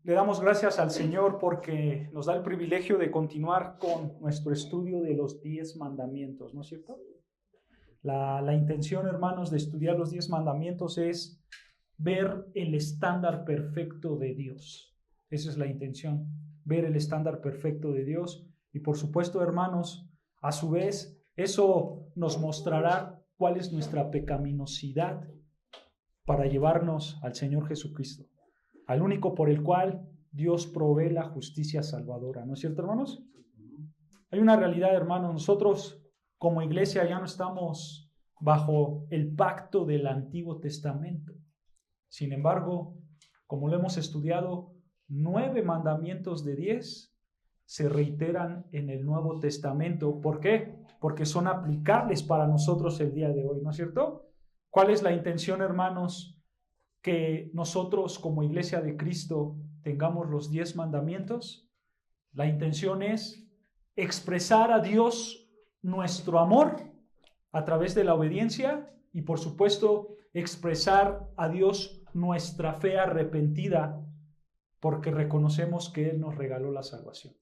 Le damos gracias al Señor porque nos da el privilegio de continuar con nuestro estudio de los 10 mandamientos, ¿no es cierto? La intención, hermanos, de estudiar los 10 mandamientos es ver el estándar perfecto de Dios. Esa es la intención, ver el estándar perfecto de Dios. Y por supuesto, hermanos, a su vez, eso nos mostrará cuál es nuestra pecaminosidad para llevarnos al Señor Jesucristo, al único por el cual Dios provee la justicia salvadora. ¿No es cierto, hermanos? Hay una realidad, hermanos. Nosotros como iglesia ya no estamos bajo el pacto del Antiguo Testamento. Sin embargo, como lo hemos estudiado, 9 mandamientos de 10 se reiteran en el Nuevo Testamento. ¿Por qué? Porque son aplicables para nosotros el día de hoy, ¿no es cierto? ¿Cuál es la intención, hermanos? Que nosotros como iglesia de Cristo tengamos los 10 mandamientos. La intención es expresar a Dios nuestro amor a través de la obediencia y, por supuesto, expresar a Dios nuestra fe arrepentida porque reconocemos que Él nos regaló la salvación.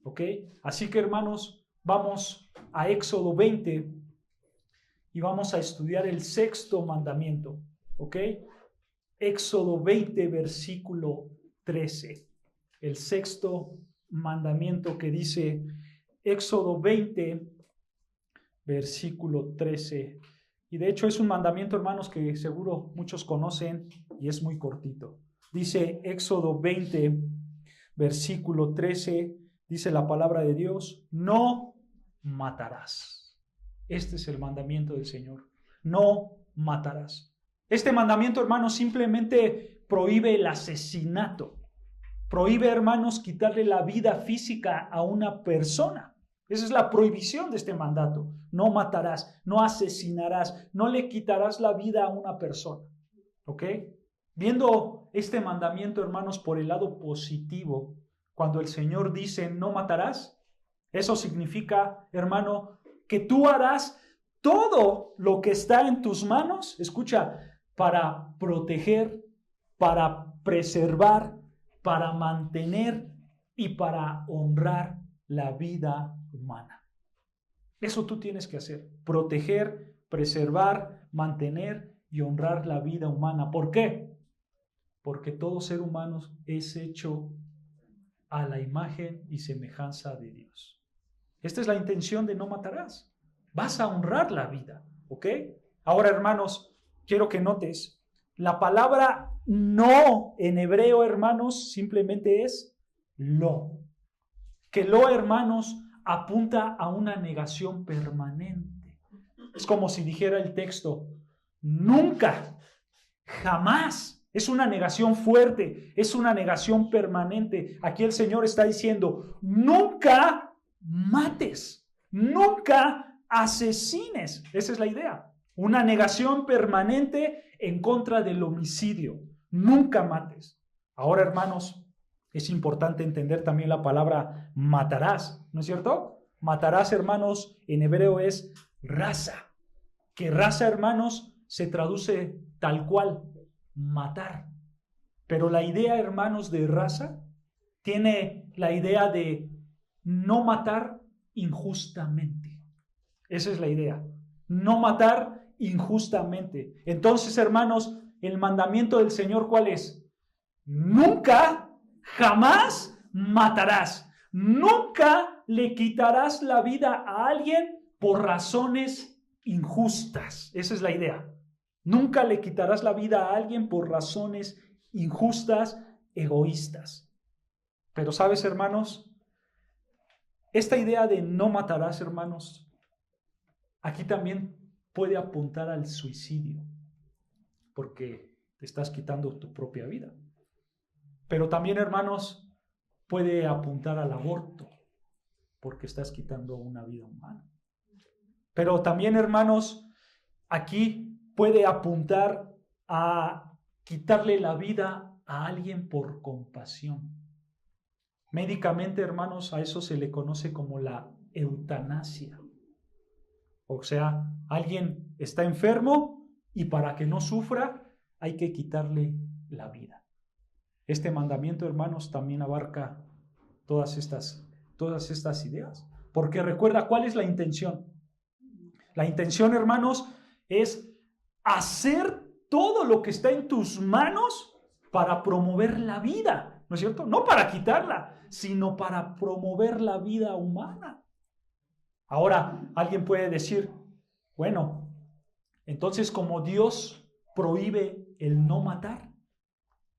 ¿Ok? Así que, hermanos, vamos a Éxodo 20 y vamos a estudiar el 6º mandamiento. ¿Ok? Éxodo 20, versículo 13. El 6º mandamiento que dice, Éxodo 20, versículo 13. Y de hecho es un mandamiento, hermanos, que seguro muchos conocen y es muy cortito. Dice Éxodo 20, versículo 13, dice la palabra de Dios, no matarás. Este es el mandamiento del Señor, no matarás. Este mandamiento, hermanos, simplemente prohíbe el asesinato. Prohíbe, hermanos, quitarle la vida física a una persona. Esa es la prohibición de este mandato. No matarás, no asesinarás, no le quitarás la vida a una persona. ¿Ok? Viendo este mandamiento, hermanos, por el lado positivo, cuando el Señor dice no matarás, eso significa, hermano, que tú harás todo lo que está en tus manos, escucha, para proteger, para preservar, para mantener y para honrar la vida humana. Eso tú tienes que hacer, proteger, preservar, mantener y honrar la vida humana. ¿Por qué? Porque todo ser humano es hecho a la imagen y semejanza de Dios. Esta es la intención de no matarás. Vas a honrar la vida, ¿ok? Ahora, hermanos, quiero que notes, la palabra no en hebreo, hermanos, simplemente es lo. Que lo, hermanos, apunta a una negación permanente. Es como si dijera el texto, nunca, jamás. Es una negación fuerte, es una negación permanente. Aquí el Señor está diciendo, nunca mates, nunca asesines. Esa es la idea. Una negación permanente en contra del homicidio. Nunca mates. Ahora, hermanos, es importante entender también la palabra matarás, ¿no es cierto? Matarás, hermanos, en hebreo es raza. Que raza, hermanos, se traduce tal cual, matar. Pero la idea, hermanos, de raza tiene la idea de no matar injustamente. Esa es la idea. No matar injustamente. Entonces, hermanos, el mandamiento del Señor, ¿cuál es? Nunca, jamás matarás. Nunca le quitarás la vida a alguien por razones injustas. Esa es la idea. Nunca le quitarás la vida a alguien por razones injustas, egoístas. Pero sabes, hermanos, esta idea de no matarás, hermanos, aquí también puede apuntar al suicidio, porque te estás quitando tu propia vida. Pero también, hermanos, puede apuntar al aborto, porque estás quitando una vida humana. Pero también, hermanos, aquí puede apuntar a quitarle la vida a alguien por compasión. Médicamente, hermanos, a eso se le conoce como la eutanasia. O sea, alguien está enfermo y para que no sufra hay que quitarle la vida. Este mandamiento, hermanos, también abarca todas estas ideas. Porque recuerda, ¿cuál es la intención? La intención, hermanos, es hacer todo lo que está en tus manos para promover la vida, ¿no es cierto? No para quitarla, sino para promover la vida humana. Ahora, alguien puede decir, bueno, entonces como Dios prohíbe el no matar,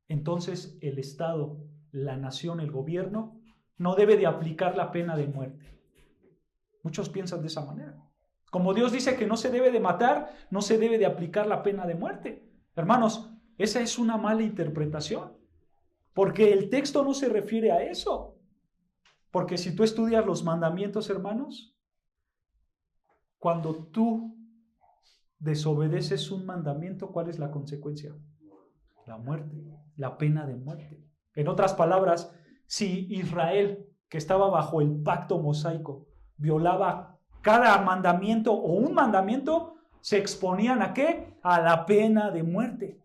entonces el Estado, la nación, el gobierno, no debe de aplicar la pena de muerte. Muchos piensan de esa manera. Como Dios dice que no se debe de matar, no se debe de aplicar la pena de muerte. Hermanos, esa es una mala interpretación, porque el texto no se refiere a eso. Porque si tú estudias los mandamientos, hermanos, cuando tú desobedeces un mandamiento, ¿cuál es la consecuencia? La muerte, la pena de muerte. En otras palabras, si Israel, que estaba bajo el pacto mosaico, violaba cada mandamiento o un mandamiento, se exponían ¿a qué? A la pena de muerte.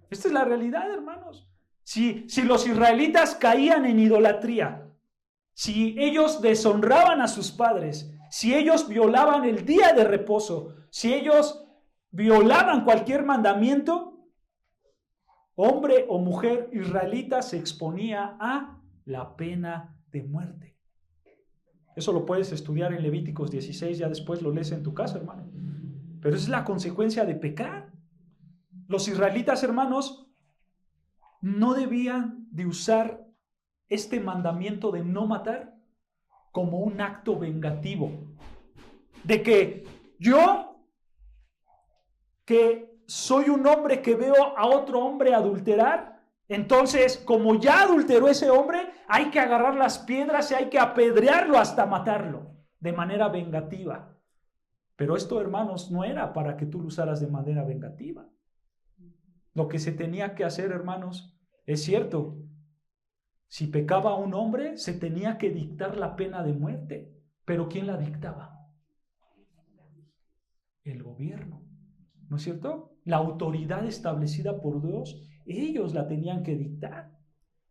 Esta es la realidad, hermanos. Si los israelitas caían en idolatría, si ellos deshonraban a sus padres, si ellos violaban el día de reposo, si ellos violaban cualquier mandamiento, hombre o mujer israelita se exponía a la pena de muerte. Eso lo puedes estudiar en Levíticos 16, ya después lo lees en tu casa, hermano. Pero es la consecuencia de pecar. Los israelitas, hermanos, no debían de usar este mandamiento de no matar como un acto vengativo. De que yo, que soy un hombre que veo a otro hombre adulterar, entonces como ya adulteró ese hombre, hay que agarrar las piedras y hay que apedrearlo hasta matarlo de manera vengativa. Pero esto, hermanos, no era para que tú lo usaras de manera vengativa. Lo que se tenía que hacer, hermanos, es cierto. Si pecaba un hombre, se tenía que dictar la pena de muerte. ¿Pero quién la dictaba? El gobierno, ¿no es cierto? La autoridad establecida por Dios, ellos la tenían que dictar.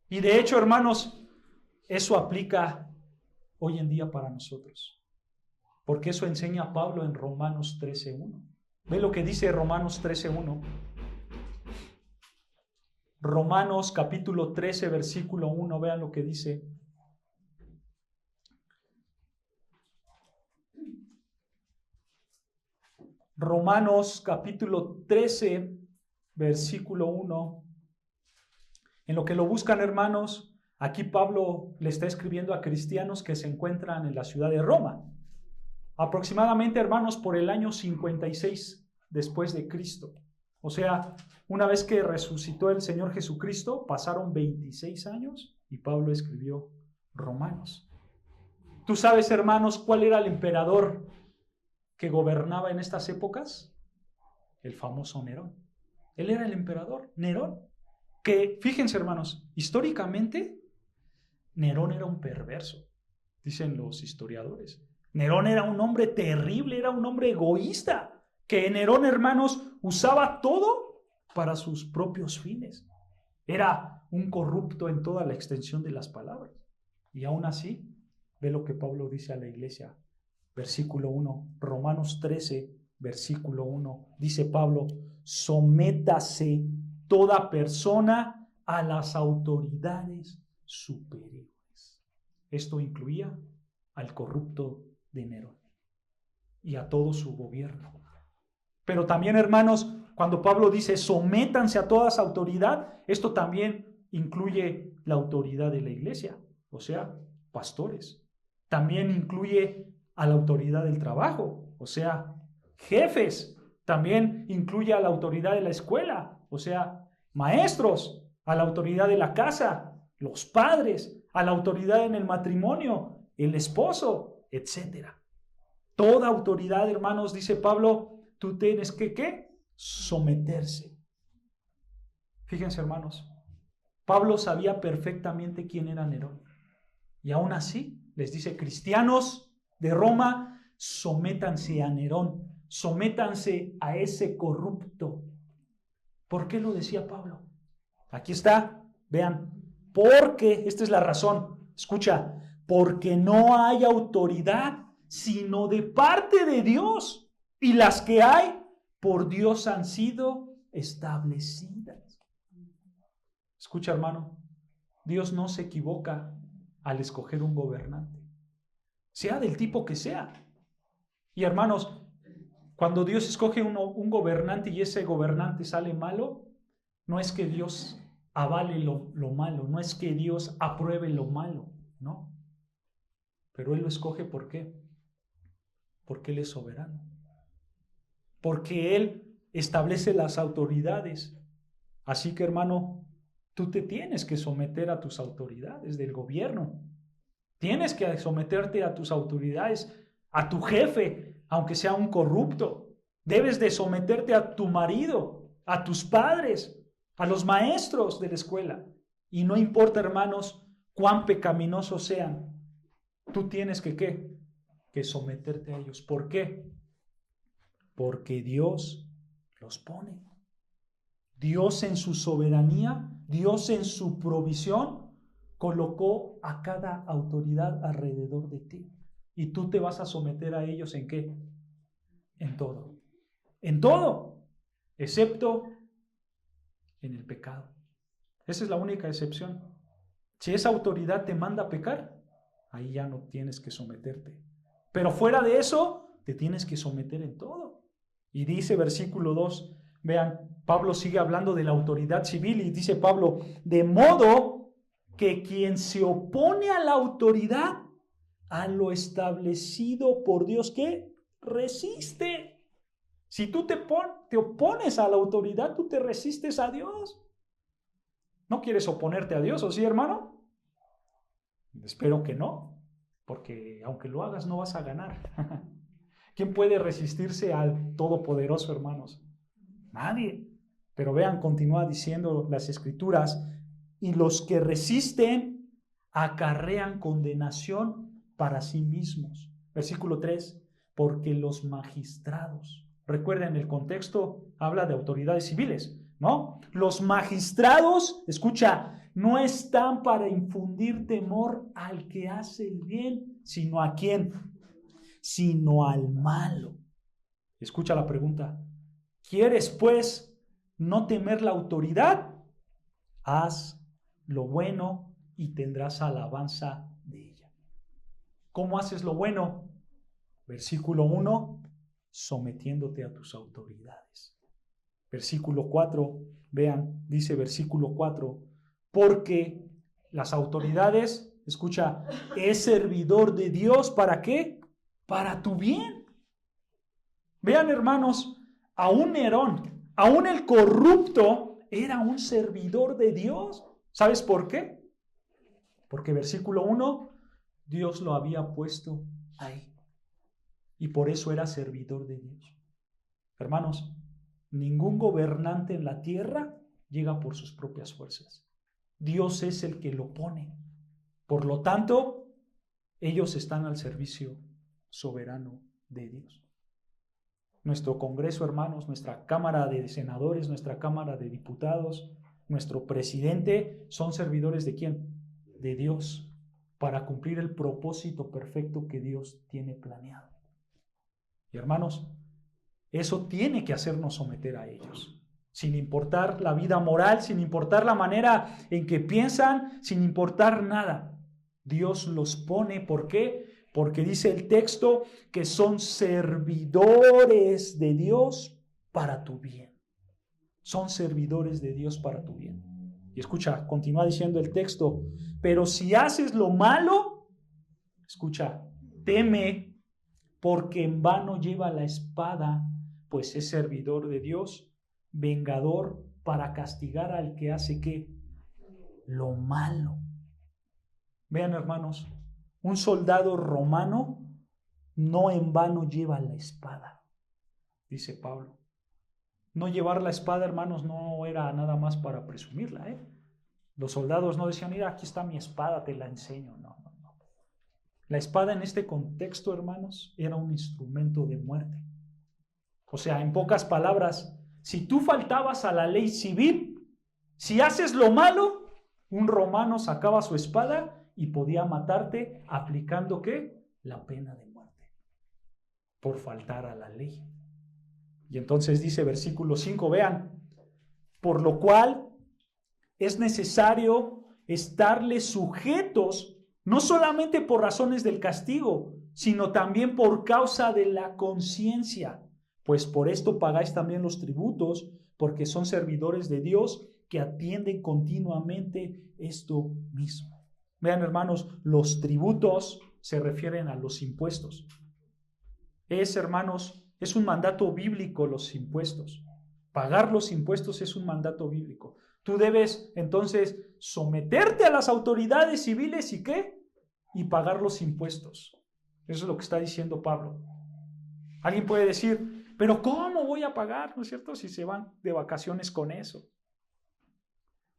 Y de hecho, hermanos, eso aplica hoy en día para nosotros. Porque eso enseña Pablo en Romanos 13:1. Ve lo que dice Romanos 13:1. Romanos capítulo 13, versículo 1, vean lo que dice. Romanos capítulo 13, versículo 1. En lo que lo buscan, hermanos, aquí Pablo le está escribiendo a cristianos que se encuentran en la ciudad de Roma. Aproximadamente, hermanos, por el año 56 después de Cristo. O sea, una vez que resucitó el Señor Jesucristo, pasaron 26 años y Pablo escribió Romanos. ¿Tú sabes, hermanos, cuál era el emperador que gobernaba en estas épocas? El famoso Nerón. Él era el emperador, Nerón. Que, fíjense, hermanos, históricamente, Nerón era un perverso, dicen los historiadores. Nerón era un hombre terrible, era un hombre egoísta. Que Nerón, hermanos, usaba todo para sus propios fines. Era un corrupto en toda la extensión de las palabras. Y aún así, ve lo que Pablo dice a la iglesia. Versículo 1, Romanos 13, versículo 1. Dice Pablo, sométase toda persona a las autoridades superiores. Esto incluía al corrupto de Nerón y a todo su gobierno. Pero también, hermanos, cuando Pablo dice sométanse a toda esa autoridad, esto también incluye la autoridad de la iglesia, o sea, pastores. También incluye a la autoridad del trabajo, o sea, jefes. También incluye a la autoridad de la escuela, o sea, maestros, a la autoridad de la casa, los padres, a la autoridad en el matrimonio, el esposo, etc. Toda autoridad, hermanos, dice Pablo, tú tienes que, ¿qué? Someterse. Fíjense, hermanos, Pablo sabía perfectamente quién era Nerón. Y aún así les dice, cristianos de Roma, sométanse a Nerón, sométanse a ese corrupto. ¿Por qué lo decía Pablo? Aquí está, Vean, porque, esta es la razón, escucha, porque no hay autoridad sino de parte de Dios, y las que hay por Dios han sido establecidas. Escucha, hermano, Dios no se equivoca al escoger un gobernante, sea del tipo que sea. Y hermanos, cuando Dios escoge un gobernante y ese gobernante sale malo, no es que Dios avale lo malo, no es que Dios apruebe lo malo, no. Pero Él lo escoge, ¿por qué? Porque Él es soberano. Porque Él establece las autoridades. Así que, hermano, tú te tienes que someter a tus autoridades del gobierno. Tienes que someterte a tus autoridades, a tu jefe, aunque sea un corrupto. Debes de someterte a tu marido, a tus padres, a los maestros de la escuela. Y no importa, hermanos, cuán pecaminosos sean, tú tienes que, ¿qué? Que someterte a ellos. ¿Por qué? Porque Dios los pone. Dios en su soberanía, Dios en su provisión, colocó a cada autoridad alrededor de ti. Y tú te vas a someter a ellos ¿en qué? En todo. En todo, excepto en el pecado. Esa es la única excepción. Si esa autoridad te manda a pecar, ahí ya no tienes que someterte. Pero fuera de eso, te tienes que someter en todo. Y dice versículo 2, vean, Pablo sigue hablando de la autoridad civil y dice Pablo, de modo que quien se opone a la autoridad, a lo establecido por Dios, ¿qué? Resiste. Si tú te opones a la autoridad, tú te resistes a Dios. ¿No quieres oponerte a Dios, o sí, hermano? Espero que no, porque aunque lo hagas no vas a ganar. ¿Quién puede resistirse al Todopoderoso, hermanos? Nadie. Pero vean, continúa diciendo las Escrituras, y los que resisten acarrean condenación para sí mismos. Versículo 3, porque los magistrados, recuerden el contexto, habla de autoridades civiles, ¿no? Los magistrados, escucha, no están para infundir temor al que hace el bien, sino ¿a quién? Sino al malo. Escucha la pregunta. ¿Quieres, pues, no temer la autoridad? Haz lo bueno y tendrás alabanza de ella. ¿Cómo haces lo bueno? Versículo 1, sometiéndote a tus autoridades. Versículo 4, vean, dice versículo 4, porque las autoridades, escucha, es servidor de Dios, ¿para qué? Para tu bien. Vean, hermanos, aún Nerón, aún el corrupto, era un servidor de Dios. ¿Sabes por qué? Porque versículo 1, Dios lo había puesto ahí. Y por eso era servidor de Dios. Hermanos, ningún gobernante en la tierra llega por sus propias fuerzas. Dios es el que lo pone. Por lo tanto, ellos están al servicio soberano de Dios. Nuestro Congreso, hermanos, nuestra Cámara de Senadores, nuestra Cámara de Diputados, nuestro presidente, son servidores ¿de quién? De Dios, para cumplir el propósito perfecto que Dios tiene planeado. Y hermanos, eso tiene que hacernos someter a ellos, sin importar la vida moral, sin importar la manera en que piensan, sin importar nada. Dios los pone, ¿por qué? Porque dice el texto que son servidores de Dios para tu bien. Son servidores de Dios para tu bien. Y escucha, continúa diciendo el texto, pero si haces lo malo, escucha, teme, porque en vano lleva la espada, pues es servidor de Dios, vengador para castigar al que hace ¿qué? Lo malo. Vean, hermanos, un soldado romano no en vano lleva la espada, dice Pablo. No llevar la espada, hermanos, no era nada más para presumirla, ¿eh? Los soldados no decían, mira, aquí está mi espada, te la enseño. No. La espada en este contexto, hermanos, era un instrumento de muerte. O sea, en pocas palabras, si tú faltabas a la ley civil, si haces lo malo, Un romano sacaba su espada y podía matarte aplicando ¿qué? La pena de muerte por faltar a la ley. Y entonces dice versículo 5, vean, por lo cual es necesario estarles sujetos, no solamente por razones del castigo, sino también por causa de la conciencia, pues por esto pagáis también los tributos, porque son servidores de Dios que atienden continuamente esto mismo. Vean, hermanos, los tributos se refieren a los impuestos. Hermanos, es un mandato bíblico los impuestos. Pagar los impuestos es un mandato bíblico. Tú debes entonces someterte a las autoridades civiles y ¿qué? Y pagar los impuestos. Eso es lo que está diciendo Pablo. Alguien puede decir, pero ¿cómo voy a pagar? ¿No es cierto? Si se van de vacaciones con eso.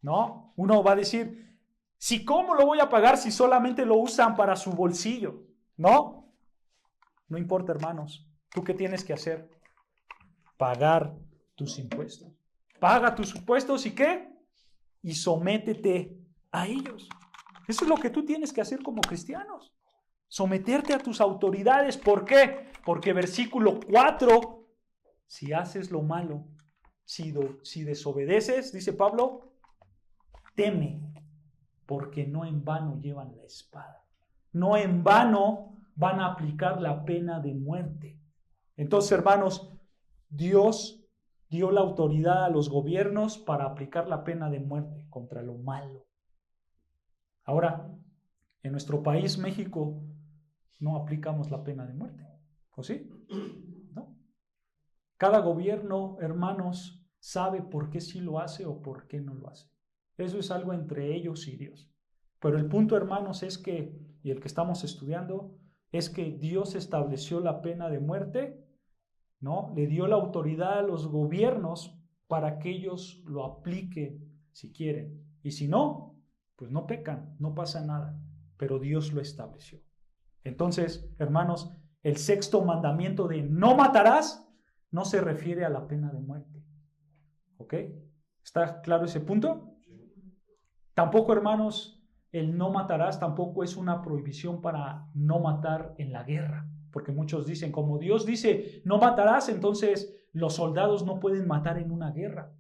No, uno va a decir, ¿si cómo lo voy a pagar si solamente lo usan para su bolsillo? No, no importa, hermanos. ¿Tú qué tienes que hacer? Pagar tus impuestos. Paga tus impuestos y ¿qué? Y sométete a ellos. Eso es lo que tú tienes que hacer como cristianos. Someterte a tus autoridades. ¿Por qué? Porque versículo 4, si haces lo malo, si desobedeces, dice Pablo, teme, porque no en vano llevan la espada. No en vano van a aplicar la pena de muerte. Entonces, hermanos, Dios dio la autoridad a los gobiernos para aplicar la pena de muerte contra lo malo. Ahora, en nuestro país, México, no aplicamos la pena de muerte. ¿O sí? ¿No? Cada gobierno, hermanos, sabe por qué sí lo hace o por qué no lo hace. Eso es algo entre ellos y Dios. Pero el punto, hermanos, es que, y el que estamos estudiando, es que Dios estableció la pena de muerte, ¿no? Le dio la autoridad a los gobiernos para que ellos lo apliquen si quieren. Y si no, pues no pecan, no pasa nada. Pero Dios lo estableció. Entonces, hermanos, el sexto mandamiento de no matarás no se refiere a la pena de muerte. ¿Ok? ¿Está claro ese punto? Tampoco, hermanos, el no matarás tampoco es una prohibición para no matar en la guerra. Porque muchos dicen, como Dios dice, no matarás, entonces los soldados no pueden matar en una guerra.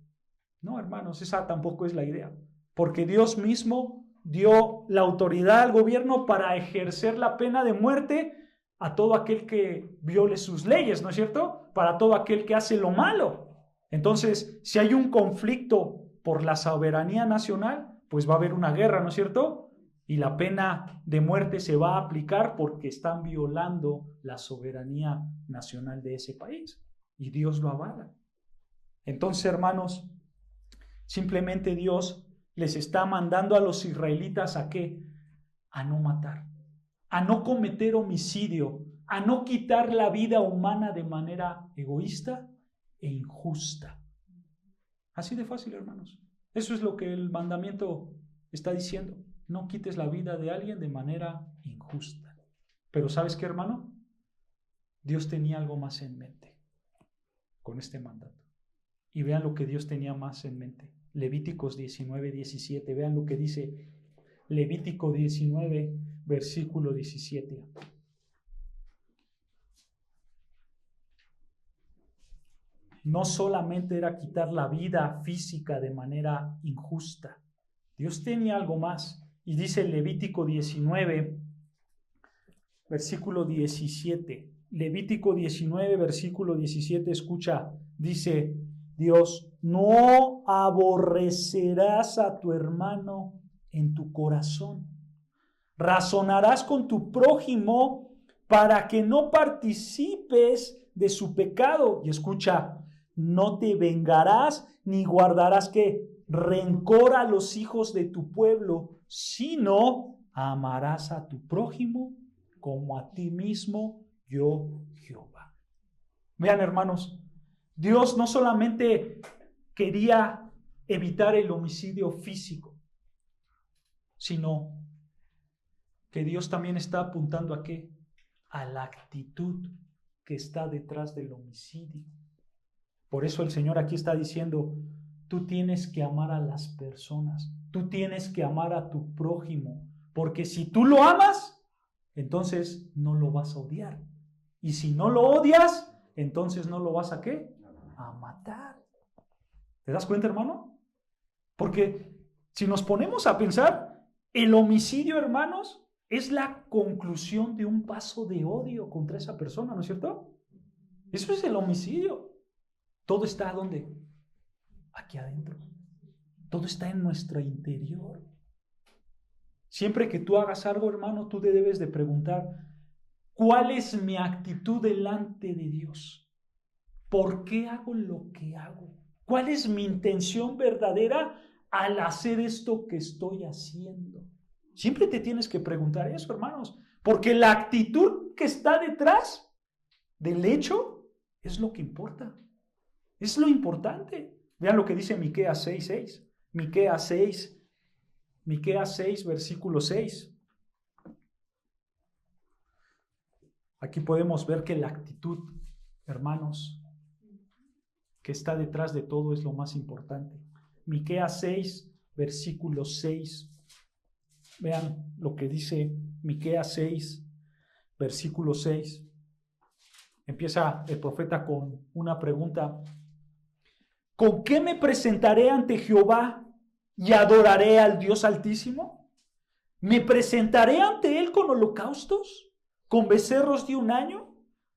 No, hermanos, esa tampoco es la idea. Porque Dios mismo dio la autoridad al gobierno para ejercer la pena de muerte a todo aquel que viole sus leyes, ¿no es cierto? Para todo aquel que hace lo malo. Entonces, si hay un conflicto por la soberanía nacional, pues va a haber una guerra, ¿no es cierto? Y la pena de muerte se va a aplicar porque están violando la soberanía nacional de ese país. Y Dios lo avala. Entonces, hermanos, simplemente Dios les está mandando a los israelitas ¿a qué? A no matar, a no cometer homicidio, a no quitar la vida humana de manera egoísta e injusta. Así de fácil, hermanos. Eso es lo que el mandamiento está diciendo. No quites la vida de alguien de manera injusta. Pero ¿sabes qué, hermano? Dios tenía algo más en mente con este mandato. Y vean lo que Dios tenía más en mente. Levíticos 19, 17. Vean lo que dice Levítico 19, versículo 17. No solamente era quitar la vida física de manera injusta. Dios tenía algo más. Y dice Levítico 19, versículo 17. Levítico 19, versículo 17, escucha, dice Dios, no aborrecerás a tu hermano en tu corazón. Razonarás con tu prójimo para que no participes de su pecado. Y escucha, no te vengarás ni guardarás ¿qué? Rencor a los hijos de tu pueblo, sino amarás a tu prójimo como a ti mismo, yo Jehová. Vean, hermanos, Dios no solamente quería evitar el homicidio físico, sino que Dios también está apuntando ¿a qué? A la actitud que está detrás del homicidio. Por eso el Señor aquí está diciendo, tú tienes que amar a las personas, tú tienes que amar a tu prójimo, porque si tú lo amas, entonces no lo vas a odiar. Y si no lo odias, entonces no lo vas a ¿qué? A matar. ¿Te das cuenta, hermano? Porque si nos ponemos a pensar, el homicidio, hermanos, es la conclusión de un paso de odio contra esa persona, ¿no es cierto? Eso es el homicidio. Todo está ¿dónde? Aquí adentro. Todo está en nuestro interior. Siempre que tú hagas algo, hermano, tú te debes de preguntar, ¿cuál es mi actitud delante de Dios? ¿Por qué hago lo que hago? ¿Cuál es mi intención verdadera al hacer esto que estoy haciendo? Siempre te tienes que preguntar eso, hermanos, porque la actitud que está detrás del hecho es lo que importa. Es lo importante. Vean lo que dice Miqueas 6:6. Miqueas 6, versículo 6. Aquí podemos ver que la actitud, hermanos, que está detrás de todo es lo más importante. Miqueas 6, versículo 6. Vean lo que dice Miqueas 6, versículo 6. Empieza el profeta con una pregunta. ¿Con qué me presentaré ante Jehová y adoraré al Dios Altísimo? ¿Me presentaré ante Él con holocaustos? ¿Con becerros de un año?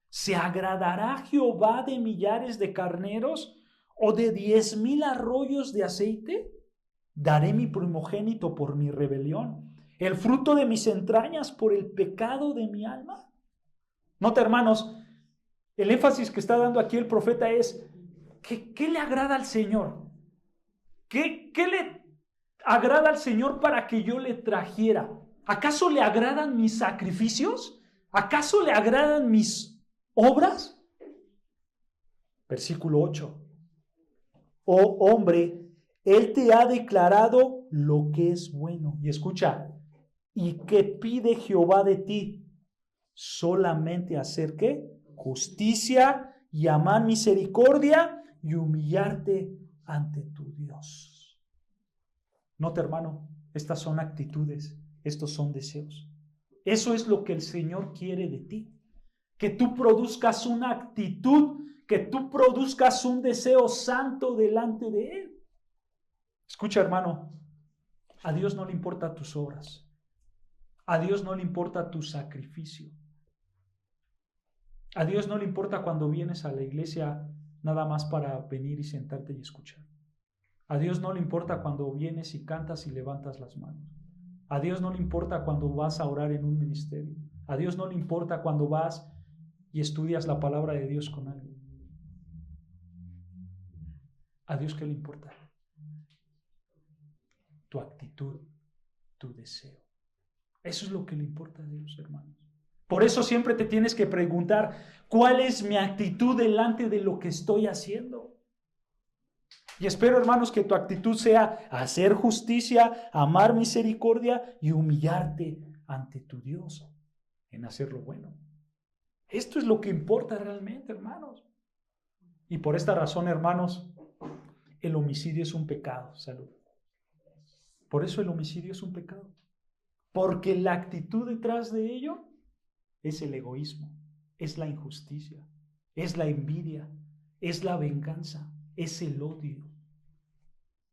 ¿Se agradará Jehová de millares de carneros o de 10,000 arroyos de aceite? Daré mi primogénito por mi rebelión, el fruto de mis entrañas por el pecado de mi alma. Nota, hermanos, el énfasis que está dando aquí el profeta es, ¿qué le agrada al Señor? ¿Qué le agrada al Señor para que yo le trajera? ¿Acaso le agradan mis sacrificios? ¿Acaso le agradan mis obras? Versículo 8. Oh hombre, Él te ha declarado lo que es bueno. Y escucha, ¿y qué pide Jehová de ti? Solamente hacer ¿qué? Justicia y amar misericordia y humillarte ante tu Dios. Nota, hermano, estas son actitudes, estos son deseos. Eso es lo que el Señor quiere de ti. Que tú produzcas una actitud, que tú produzcas un deseo santo delante de Él. Escucha, hermano, a Dios no le importan tus obras. A Dios no le importa tu sacrificio. A Dios no le importa cuando vienes a la iglesia nada más para venir y sentarte y escuchar. A Dios no le importa cuando vienes y cantas y levantas las manos. A Dios no le importa cuando vas a orar en un ministerio. A Dios no le importa cuando vas y estudias la palabra de Dios con alguien. ¿A Dios qué le importa? Tu actitud, tu deseo. Eso es lo que le importa a Dios, hermanos. Por eso siempre te tienes que preguntar, ¿cuál es mi actitud delante de lo que estoy haciendo? Y espero, hermanos, que tu actitud sea hacer justicia, amar misericordia y humillarte ante tu Dios en hacer lo bueno. Esto es lo que importa realmente, hermanos. Y por esta razón, hermanos, el homicidio es un pecado. Salud. Por eso el homicidio es un pecado. Porque la actitud detrás de ello es el egoísmo, es la injusticia, es la envidia, es la venganza, es el odio.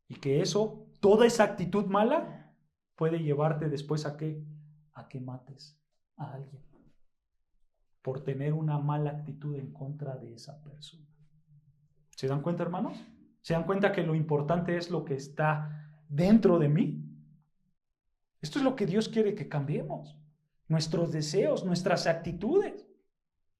Y que eso, toda esa actitud mala, puede llevarte después ¿a qué? A que mates a alguien por tener una mala actitud en contra de esa persona. ¿Se dan cuenta, hermanos? ¿Se dan cuenta que lo importante es lo que está dentro de mí? Esto es lo que Dios quiere que cambiemos. Nuestros deseos, nuestras actitudes.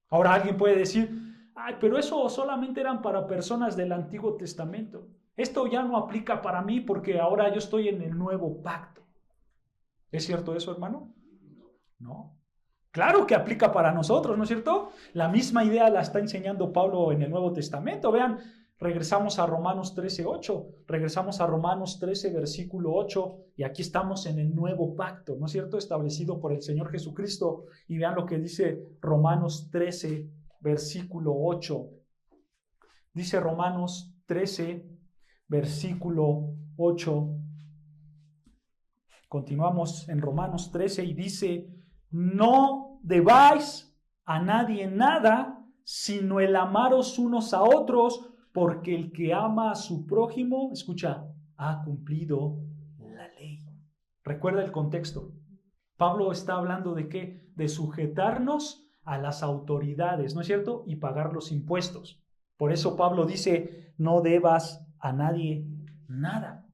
Ahora alguien puede decir, ay, pero eso solamente eran para personas del Antiguo Testamento. Esto ya no aplica para mí porque ahora yo estoy en el nuevo pacto. ¿Es cierto eso, hermano? No. Claro que aplica para nosotros, ¿no es cierto? La misma idea la está enseñando Pablo en el Nuevo Testamento. Vean, regresamos a Romanos 13:8. Regresamos a Romanos 13, versículo 8. Y aquí estamos en el nuevo pacto, ¿no es cierto? Establecido por el Señor Jesucristo. Y vean lo que dice Romanos 13, versículo 8. Dice Romanos 13, versículo 8. Continuamos en Romanos 13 y dice, no debáis a nadie nada, sino el amaros unos a otros, porque el que ama a su prójimo, escucha, ha cumplido la ley. Recuerda el contexto. Pablo está hablando de qué? De sujetarnos a las autoridades, ¿no es cierto? Y pagar los impuestos. Por eso Pablo dice, no debas a nadie nada.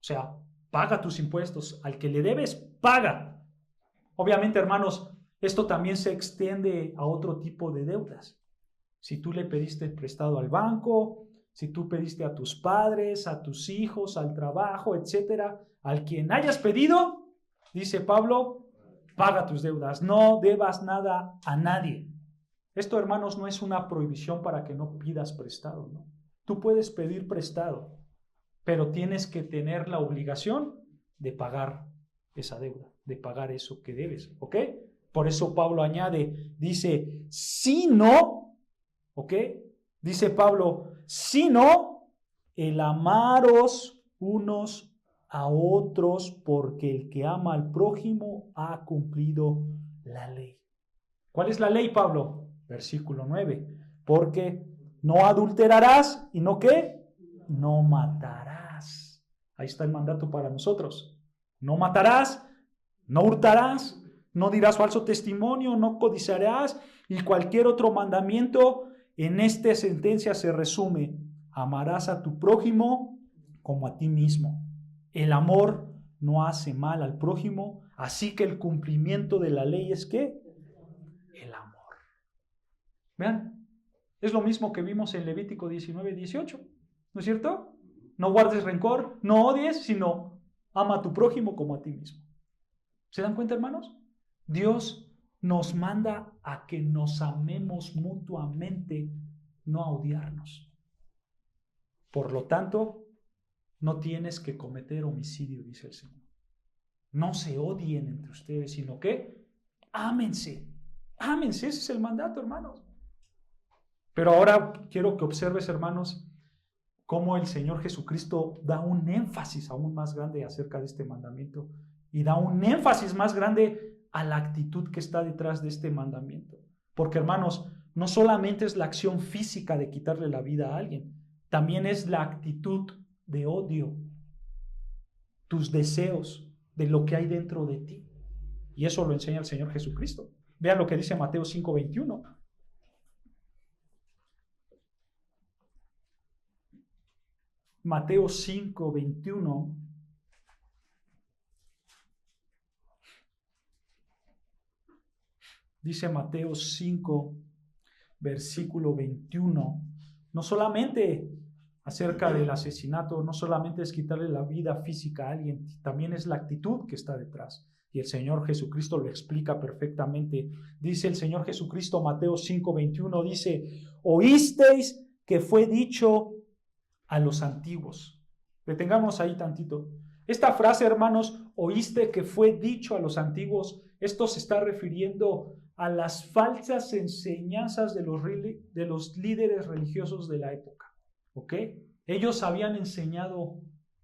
O sea, paga tus impuestos. Al que le debes, paga. Obviamente, hermanos, esto también se extiende a otro tipo de deudas. Si tú le pediste prestado al banco, si tú pediste a tus padres, a tus hijos, al trabajo, etcétera, al quien hayas pedido, dice Pablo, paga tus deudas, no debas nada a nadie. Esto, hermanos, no es una prohibición para que no pidas prestado, ¿no? Tú puedes pedir prestado, pero tienes que tener la obligación de pagar esa deuda, de pagar eso que debes, ¿ok? Por eso Pablo añade, dice, si no, ¿ok? Dice Pablo, si no, el amaros unos a otros, porque el que ama al prójimo ha cumplido la ley. ¿Cuál es la ley, Pablo? Versículo 9. Porque no adulterarás y no ¿qué? No matarás. Ahí está el mandato para nosotros. No matarás, no hurtarás, no dirás falso testimonio, no codiciarás y cualquier otro mandamiento. En esta sentencia se resume, amarás a tu prójimo como a ti mismo. El amor no hace mal al prójimo, así que el cumplimiento de la ley es ¿qué? El amor. Vean, es lo mismo que vimos en Levítico 19:18, ¿no es cierto? No guardes rencor, no odies, sino ama a tu prójimo como a ti mismo. ¿Se dan cuenta, hermanos? Dios nos manda a que nos amemos mutuamente, no a odiarnos. Por lo tanto, no tienes que cometer homicidio, dice el Señor. No se odien entre ustedes, sino que ámense. Ámense, ese es el mandato, hermanos. Pero ahora quiero que observes, hermanos, cómo el Señor Jesucristo da un énfasis aún más grande acerca de este mandamiento y da un énfasis más grande a la actitud que está detrás de este mandamiento. Porque, hermanos, no solamente es la acción física de quitarle la vida a alguien, también es la actitud de odio, tus deseos, de lo que hay dentro de ti. Y eso lo enseña el Señor Jesucristo. Vean lo que dice Mateo 5:21. Mateo 5:21. Dice Mateo 5, versículo 21. No solamente acerca del asesinato, no solamente es quitarle la vida física a alguien, también es la actitud que está detrás. Y el Señor Jesucristo lo explica perfectamente. Dice el Señor Jesucristo, Mateo 5:21, dice, oísteis que fue dicho a los antiguos. Detengamos ahí tantito. Esta frase, hermanos, oíste que fue dicho a los antiguos, esto se está refiriendo a las falsas enseñanzas de los líderes religiosos de la época. ¿Ok? Ellos habían enseñado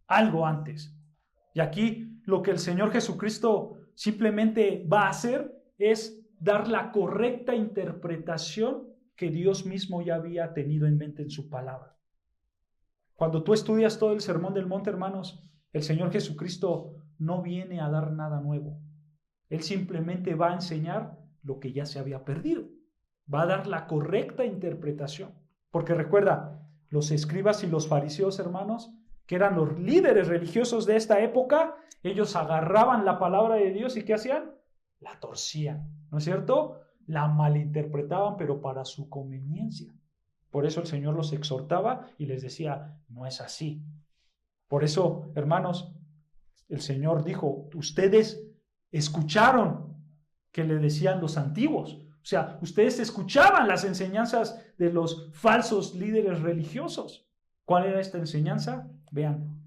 algo antes. Y aquí lo que el Señor Jesucristo simplemente va a hacer es dar la correcta interpretación que Dios mismo ya había tenido en mente en su palabra. Cuando tú estudias todo el Sermón del Monte, hermanos, el Señor Jesucristo no viene a dar nada nuevo. Él simplemente va a enseñar lo que ya se había perdido. Va a dar la correcta interpretación. Porque recuerda, los escribas y los fariseos, hermanos, que eran los líderes religiosos de esta época, ellos agarraban la palabra de Dios y ¿qué hacían? La torcían, ¿no es cierto? La malinterpretaban, pero para su conveniencia. Por eso el Señor los exhortaba y les decía, no es así. Por eso, hermanos, el Señor dijo, ustedes escucharon que le decían los antiguos. O sea, ustedes escuchaban las enseñanzas de los falsos líderes religiosos. ¿Cuál era esta enseñanza? Vean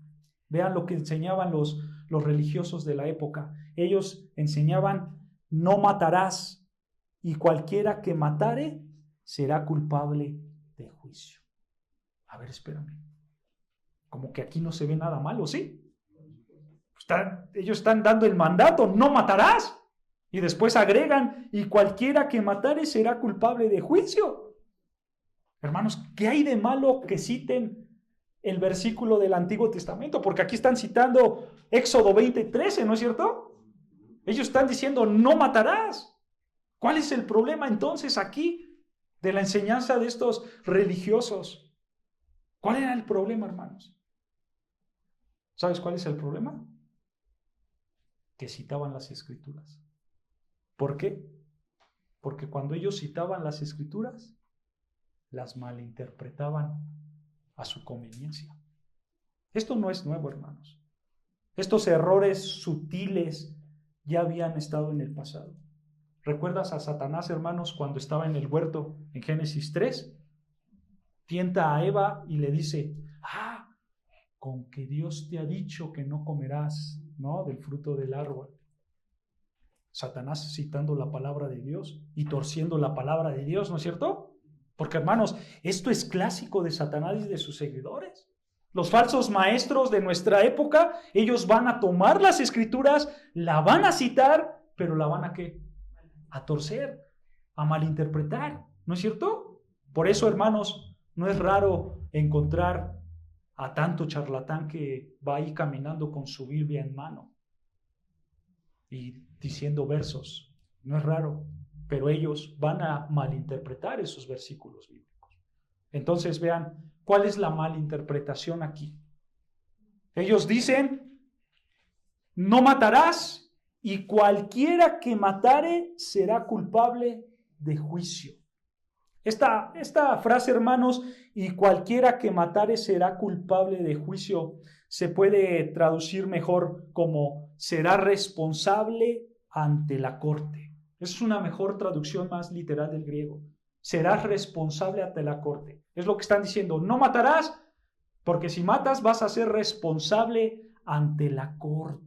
lo que enseñaban los religiosos de la época. Ellos enseñaban, no matarás, y cualquiera que matare será culpable de juicio. A ver, espérame. Como que aquí no se ve nada malo, ¿sí? Ellos están dando el mandato, no matarás. Y después agregan, y cualquiera que matare será culpable de juicio. Hermanos, ¿qué hay de malo que citen el versículo del Antiguo Testamento? Porque aquí están citando Éxodo 20:13, ¿no es cierto? Ellos están diciendo, no matarás. ¿Cuál es el problema entonces aquí de la enseñanza de estos religiosos? ¿Cuál era el problema, hermanos? ¿Sabes cuál es el problema? Que citaban las Escrituras. ¿Por qué? Porque cuando ellos citaban las Escrituras, las malinterpretaban a su conveniencia. Esto no es nuevo, hermanos. Estos errores sutiles ya habían estado en el pasado. ¿Recuerdas a Satanás, hermanos, cuando estaba en el huerto en Génesis 3? Tienta a Eva y le dice, con que Dios te ha dicho que no comerás, ¿no?, del fruto del árbol. Satanás citando la palabra de Dios y torciendo la palabra de Dios, ¿no es cierto? Porque, hermanos, esto es clásico de Satanás y de sus seguidores. Los falsos maestros de nuestra época, ellos van a tomar las Escrituras, la van a citar, pero la van a ¿qué? A torcer, a malinterpretar, ¿no es cierto? Por eso, hermanos, no es raro encontrar a tanto charlatán que va ahí caminando con su Biblia en mano y diciendo versos. No es raro, pero ellos van a malinterpretar esos versículos bíblicos. Entonces vean, ¿cuál es la malinterpretación aquí? Ellos dicen, no matarás, y cualquiera que matare será culpable de juicio. Esta frase, hermanos, y cualquiera que matare será culpable de juicio, se puede traducir mejor como será responsable ante la corte. Es una mejor traducción más literal del griego. Serás responsable ante la corte. Es lo que están diciendo, no matarás, porque si matas vas a ser responsable ante la corte.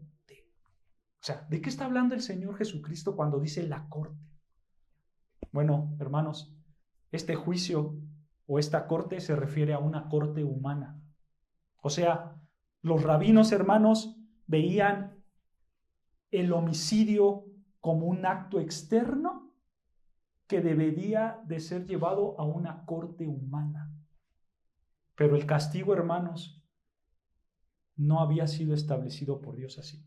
O sea, ¿de qué está hablando el Señor Jesucristo cuando dice la corte? Bueno, hermanos, este juicio o esta corte se refiere a una corte humana. O sea, los rabinos, hermanos, veían el homicidio como un acto externo que debería de ser llevado a una corte humana. Pero el castigo, hermanos, no había sido establecido por Dios así.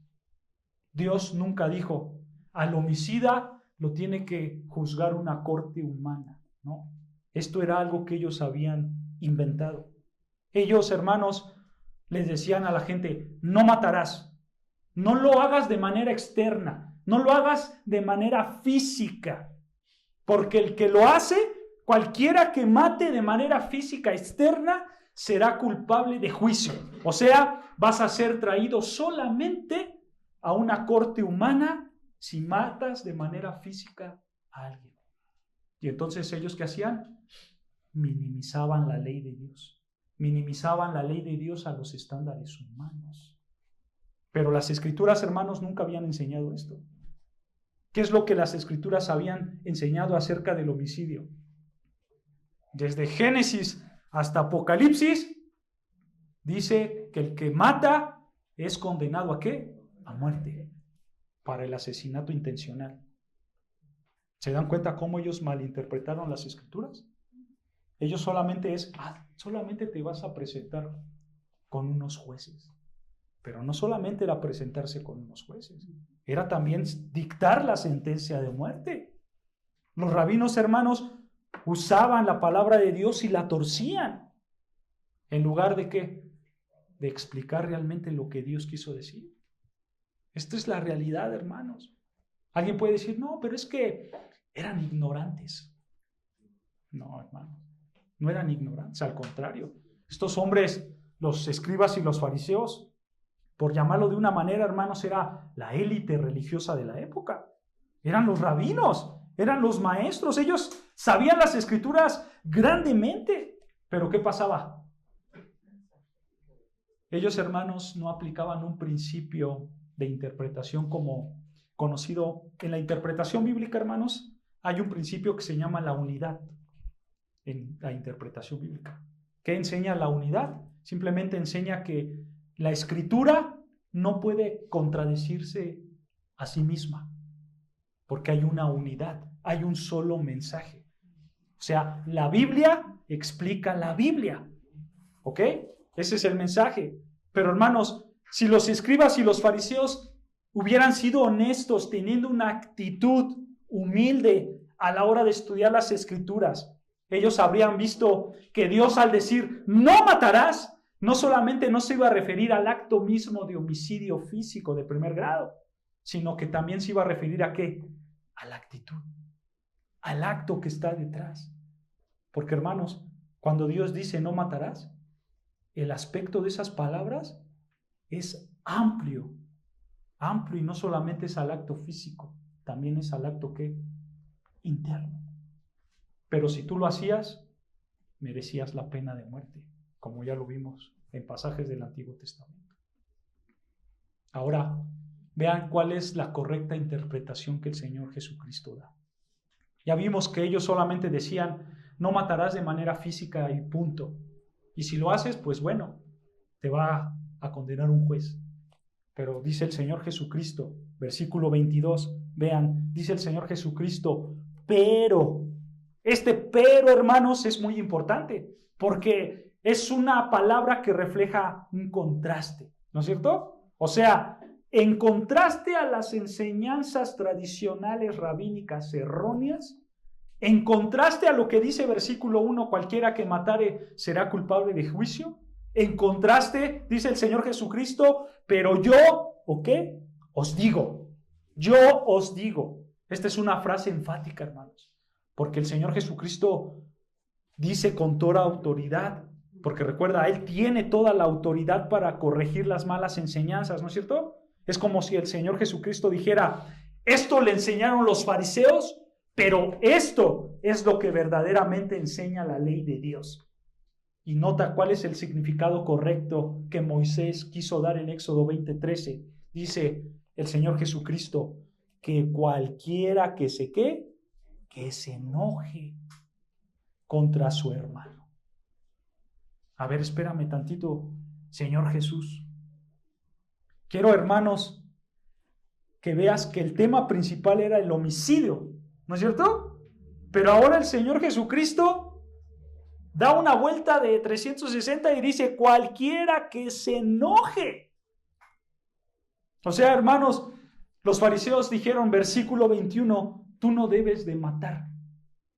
Dios nunca dijo, al homicida lo tiene que juzgar una corte humana, ¿no? Esto era algo que ellos habían inventado. Ellos, hermanos, les decían a la gente, no matarás, no lo hagas de manera externa, no lo hagas de manera física, porque el que lo hace, cualquiera que mate de manera física externa, será culpable de juicio. O sea, vas a ser traído solamente a una corte humana si matas de manera física a alguien. Y entonces ellos, ¿qué hacían? Minimizaban la ley de Dios. Minimizaban la ley de Dios a los estándares humanos. Pero las Escrituras, hermanos, nunca habían enseñado esto. ¿Qué es lo que las Escrituras habían enseñado acerca del homicidio? Desde Génesis hasta Apocalipsis, dice que el que mata es condenado ¿a qué? A muerte, para el asesinato intencional. ¿Se dan cuenta cómo ellos malinterpretaron las Escrituras? Ellos solamente te vas a presentar con unos jueces. Pero no solamente era presentarse con unos jueces, era también dictar la sentencia de muerte. Los rabinos, hermanos, usaban la palabra de Dios y la torcían. ¿En lugar de qué? De explicar realmente lo que Dios quiso decir. Esta es la realidad, hermanos. Alguien puede decir, no, pero es que eran ignorantes. No, hermanos, no eran ignorantes, al contrario. Estos hombres, los escribas y los fariseos, por llamarlo de una manera, hermanos, era la élite religiosa de la época. Eran los rabinos, eran los maestros. Ellos sabían las Escrituras grandemente. Pero ¿qué pasaba? Ellos, hermanos, no aplicaban un principio de interpretación como conocido. En la interpretación bíblica, hermanos, hay un principio que se llama la unidad en la interpretación bíblica. ¿Qué enseña la unidad? simplemente enseña que la Escritura no puede contradecirse a sí misma, porque hay una unidad, hay un solo mensaje. O sea, la Biblia explica la Biblia, ¿ok? Ese es el mensaje. Pero hermanos, si los escribas y los fariseos hubieran sido honestos, teniendo una actitud humilde a la hora de estudiar las Escrituras, ellos habrían visto que Dios, al decir no matarás, no solamente no se iba a referir al acto mismo de homicidio físico de primer grado, sino que también se iba a referir a ¿qué? A la actitud, al acto que está detrás. Porque hermanos, cuando Dios dice no matarás, el aspecto de esas palabras es amplio, amplio, y no solamente es al acto físico, también es al acto ¿qué? Interno. Pero si tú lo hacías, merecías la pena de muerte, como ya lo vimos en pasajes del Antiguo Testamento. Ahora, vean cuál es la correcta interpretación que el Señor Jesucristo da. Ya vimos que ellos solamente decían, no matarás de manera física y punto. Y si lo haces, pues bueno, te va a condenar un juez. Pero dice el Señor Jesucristo, versículo 22, vean, dice el Señor Jesucristo, pero, este pero, hermanos, es muy importante, porque es una palabra que refleja un contraste, ¿no es cierto? O sea, en contraste a las enseñanzas tradicionales rabínicas erróneas, en contraste a lo que dice versículo 1, cualquiera que matare será culpable de juicio. En contraste, dice el Señor Jesucristo, pero yo, ¿o qué? Os digo, yo os digo. Esta es una frase enfática, hermanos, porque el Señor Jesucristo dice con toda autoridad, porque recuerda, Él tiene toda la autoridad para corregir las malas enseñanzas, ¿no es cierto? Es como si el Señor Jesucristo dijera, esto le enseñaron los fariseos, pero esto es lo que verdaderamente enseña la ley de Dios. Y nota cuál es el significado correcto que Moisés quiso dar en Éxodo 20:13. Dice el Señor Jesucristo que cualquiera que se enoje contra su hermano. A ver, espérame tantito, Señor Jesús. Quiero, hermanos, que veas que el tema principal era el homicidio, ¿no es cierto? Pero ahora el Señor Jesucristo da una vuelta de 360 y dice, cualquiera que se enoje. O sea, hermanos, los fariseos dijeron, versículo 21, tú no debes de matar.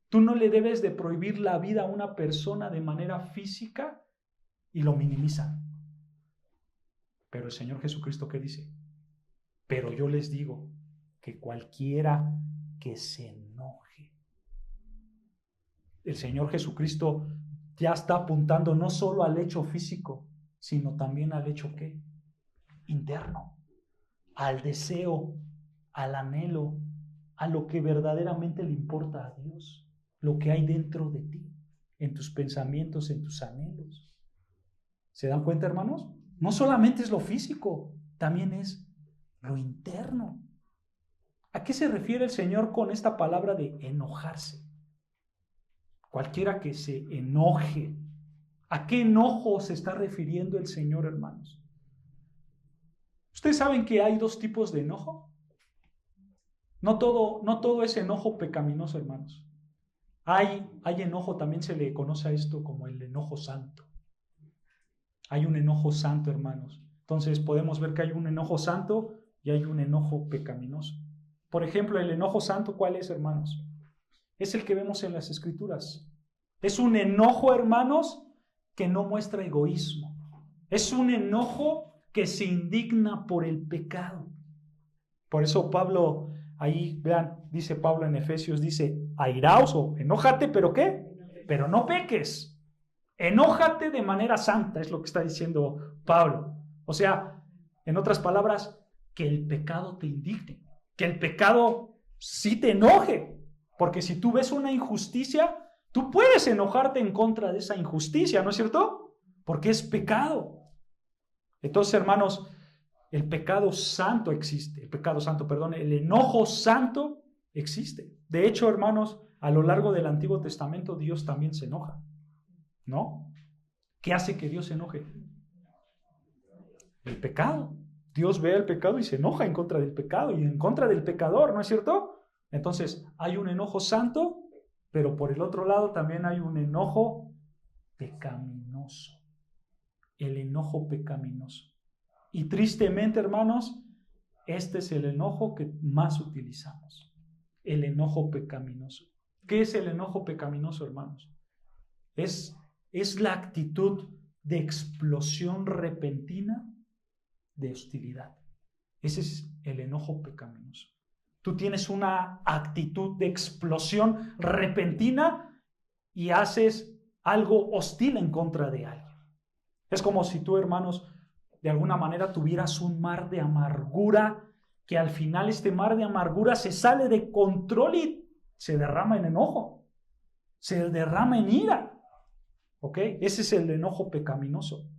Tú no le debes de prohibir la vida a una persona de manera física, y lo minimizan. Pero el Señor Jesucristo, ¿qué dice? Pero yo les digo que cualquiera que se enoje. El Señor Jesucristo ya está apuntando no solo al hecho físico, sino también al hecho ¿qué? Interno, al deseo, al anhelo, a lo que verdaderamente le importa a Dios, lo que hay dentro de ti, en tus pensamientos, en tus anhelos. ¿Se dan cuenta, hermanos? No solamente es lo físico, también es lo interno. ¿A qué se refiere el Señor con esta palabra de enojarse? Cualquiera que se enoje. ¿A qué enojo se está refiriendo el Señor, hermanos? ¿Ustedes saben que hay dos tipos de enojo? No todo es enojo pecaminoso, hermanos. Hay enojo, también se le conoce a esto como el enojo santo. Hay un enojo santo, hermanos. Entonces podemos ver que hay un enojo santo y hay un enojo pecaminoso. Por ejemplo, el enojo santo, ¿cuál es, hermanos? Es el que vemos en las Escrituras. Es un enojo, hermanos, que no muestra egoísmo. Es un enojo que se indigna por el pecado. Por eso Pablo, ahí vean, dice Pablo en Efesios, dice, airaos o enójate, ¿pero qué? Pero no peques. Enójate de manera santa, es lo que está diciendo Pablo. O sea, en otras palabras, que el pecado te indigne, que el pecado sí te enoje. Porque si tú ves una injusticia, tú puedes enojarte en contra de esa injusticia, ¿no es cierto? Porque es pecado. Entonces, hermanos, el pecado santo existe, el enojo santo existe. De hecho, hermanos, a lo largo del Antiguo Testamento Dios también se enoja, ¿no? ¿Qué hace que Dios se enoje? El pecado. Dios ve el pecado y se enoja en contra del pecado y en contra del pecador, ¿no es cierto? Entonces, hay un enojo santo, pero por el otro lado también hay un enojo pecaminoso. El enojo pecaminoso. Y tristemente, hermanos, este es el enojo que más utilizamos. El enojo pecaminoso. ¿Qué es el enojo pecaminoso, hermanos? Es la actitud de explosión repentina de hostilidad. Ese es el enojo pecaminoso. Tú tienes una actitud de explosión repentina y haces algo hostil en contra de alguien. Es como si tú, hermanos, de alguna manera tuvieras un mar de amargura, que al final este mar de amargura se sale de control y se derrama en enojo, se derrama en ira. ¿Ok? Ese es el enojo pecaminoso.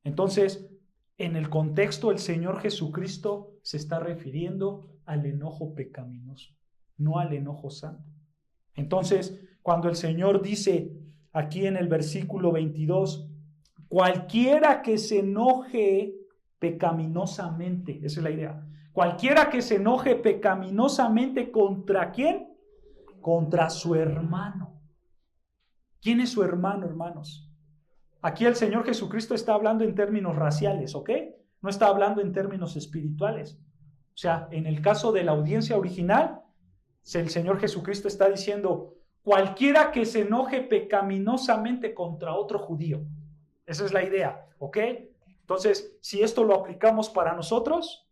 Entonces, en el contexto, el Señor Jesucristo se está refiriendo al enojo pecaminoso, no al enojo santo. Entonces, cuando el Señor dice aquí en el versículo 22, cualquiera que se enoje pecaminosamente, esa es la idea, cualquiera que se enoje pecaminosamente, ¿contra quién? Contra su hermano. ¿Quién es su hermano, hermanos? Aquí el Señor Jesucristo está hablando en términos raciales, ¿ok? No está hablando en términos espirituales. O sea, en el caso de la audiencia original, el Señor Jesucristo está diciendo, cualquiera que se enoje pecaminosamente contra otro judío. Esa es la idea, ¿ok? Entonces, si esto lo aplicamos para nosotros,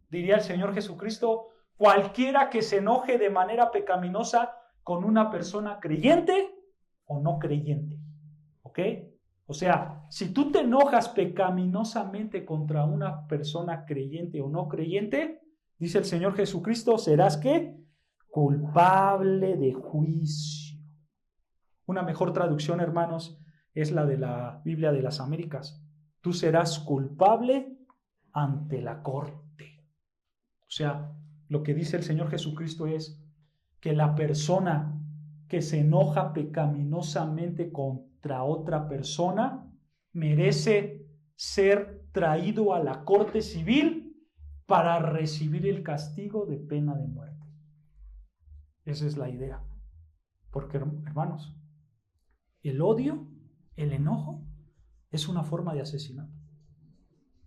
diría el Señor Jesucristo, cualquiera que se enoje de manera pecaminosa con una persona creyente o no creyente, ¿ok? O sea, si tú te enojas pecaminosamente contra una persona creyente o no creyente, dice el Señor Jesucristo, serás ¿qué? Culpable de juicio. Una mejor traducción, hermanos, es la de la Biblia de las Américas. Tú serás culpable ante la corte. O sea, lo que dice el Señor Jesucristo es que la persona que se enoja pecaminosamente contra otra persona merece ser traído a la corte civil para recibir el castigo de pena de muerte. Esa es la idea. Porque, hermanos, el odio, el enojo, es una forma de asesinato.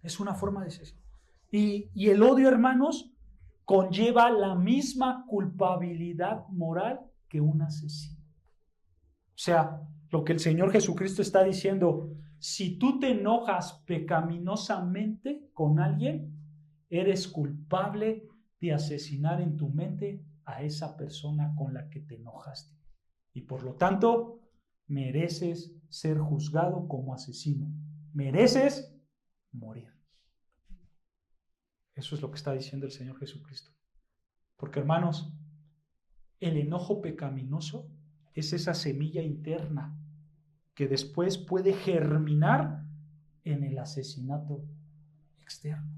Es una forma de asesinato. Y el odio, hermanos, conlleva la misma culpabilidad moral que un asesino. O sea, lo que el Señor Jesucristo está diciendo, si tú te enojas pecaminosamente con alguien, eres culpable de asesinar en tu mente a esa persona con la que te enojaste. Y por lo tanto, mereces ser juzgado como asesino. Mereces morir. Eso es lo que está diciendo el Señor Jesucristo. Porque, hermanos, el enojo pecaminoso es esa semilla interna que después puede germinar en el asesinato externo.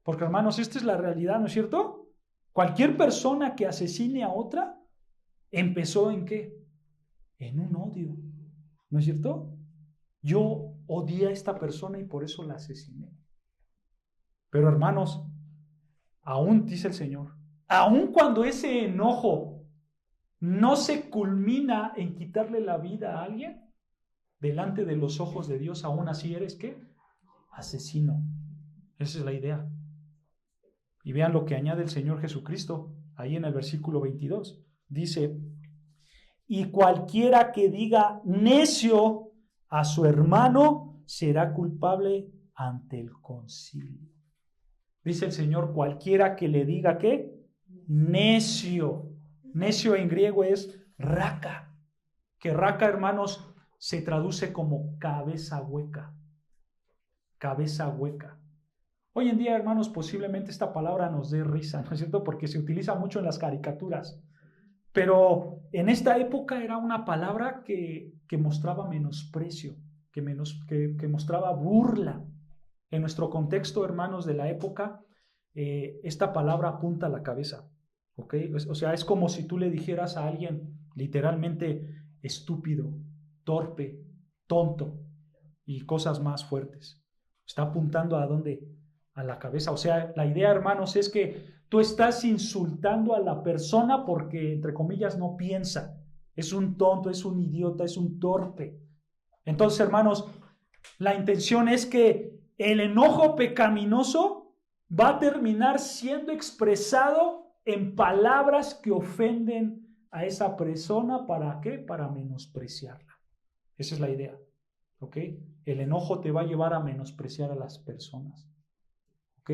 Porque, hermanos, esta es la realidad, ¿no es cierto? Cualquier persona que asesine a otra empezó ¿en qué? En un odio, ¿no es cierto? Yo odié a esta persona y por eso la asesiné. Pero, hermanos, aún dice el Señor, aún cuando ese enojo no se culmina en quitarle la vida a alguien, delante de los ojos de Dios, aún así eres ¿qué? Asesino. Esa es la idea. Y vean lo que añade el Señor Jesucristo ahí en el versículo 22. Dice, y cualquiera que diga necio a su hermano será culpable ante el concilio. Dice el Señor, cualquiera que le diga ¿qué? Necio. Necio en griego es raka. Que raka, hermanos, se traduce como cabeza hueca. Cabeza hueca. Hoy en día, hermanos, posiblemente esta palabra nos dé risa, ¿no es cierto? Porque se utiliza mucho en las caricaturas. Pero en esta época era una palabra que mostraba menosprecio, que mostraba burla. En nuestro contexto, hermanos, de la época, esta palabra apunta a la cabeza. ¿Ok? O sea, es como si tú le dijeras a alguien literalmente estúpido, torpe, tonto y cosas más fuertes. Está apuntando ¿a dónde? A la cabeza. O sea, la idea, hermanos, es que tú estás insultando a la persona porque, entre comillas, no piensa. Es un tonto, es un idiota, es un torpe. Entonces, hermanos, la intención es que el enojo pecaminoso va a terminar siendo expresado en palabras que ofenden a esa persona. ¿Para qué? Para menospreciarla. Esa es la idea. ¿Ok? El enojo te va a llevar a menospreciar a las personas. ¿Ok?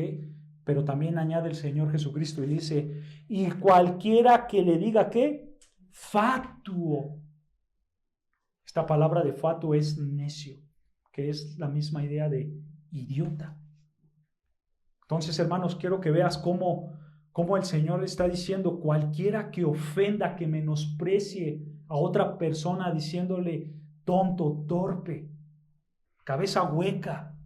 Pero también añade el Señor Jesucristo y dice, y cualquiera que le diga ¿qué? Fatuo. Esta palabra de fatuo es necio, que es la misma idea de idiota. Entonces, hermanos, quiero que veas cómo el Señor está diciendo, cualquiera que ofenda, que menosprecie a otra persona diciéndole tonto, torpe, cabeza hueca,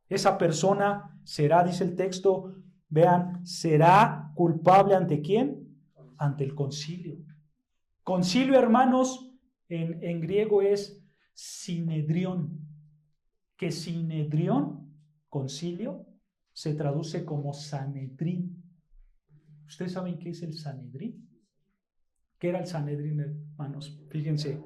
esa persona será, dice el texto, vean, será culpable ¿ante quién? Ante el concilio. Concilio, hermanos, en griego es sinedrión, que sinedrión, concilio, se traduce como Sanedrín. ¿Ustedes saben qué es el Sanedrín? ¿Qué era el Sanedrín, hermanos? Fíjense,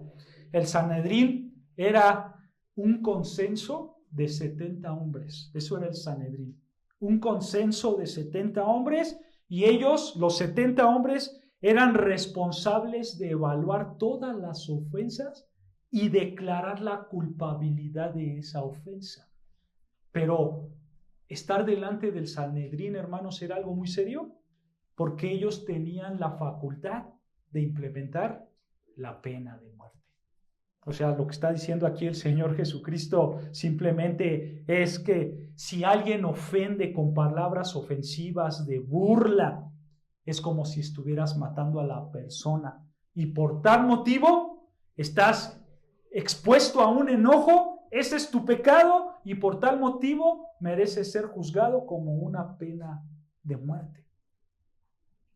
el Sanedrín era un consenso de 70 hombres. Eso era el Sanedrín. Un consenso de 70 hombres y ellos, los 70 hombres, eran responsables de evaluar todas las ofensas y declarar la culpabilidad de esa ofensa. Pero estar delante del Sanedrín, hermanos, era algo muy serio, porque ellos tenían la facultad de implementar la pena de muerte. O sea, lo que está diciendo aquí el Señor Jesucristo simplemente es que si alguien ofende con palabras ofensivas de burla, es como si estuvieras matando a la persona. Y por tal motivo estás expuesto a un enojo, ese es tu pecado, y por tal motivo mereces ser juzgado como una pena de muerte.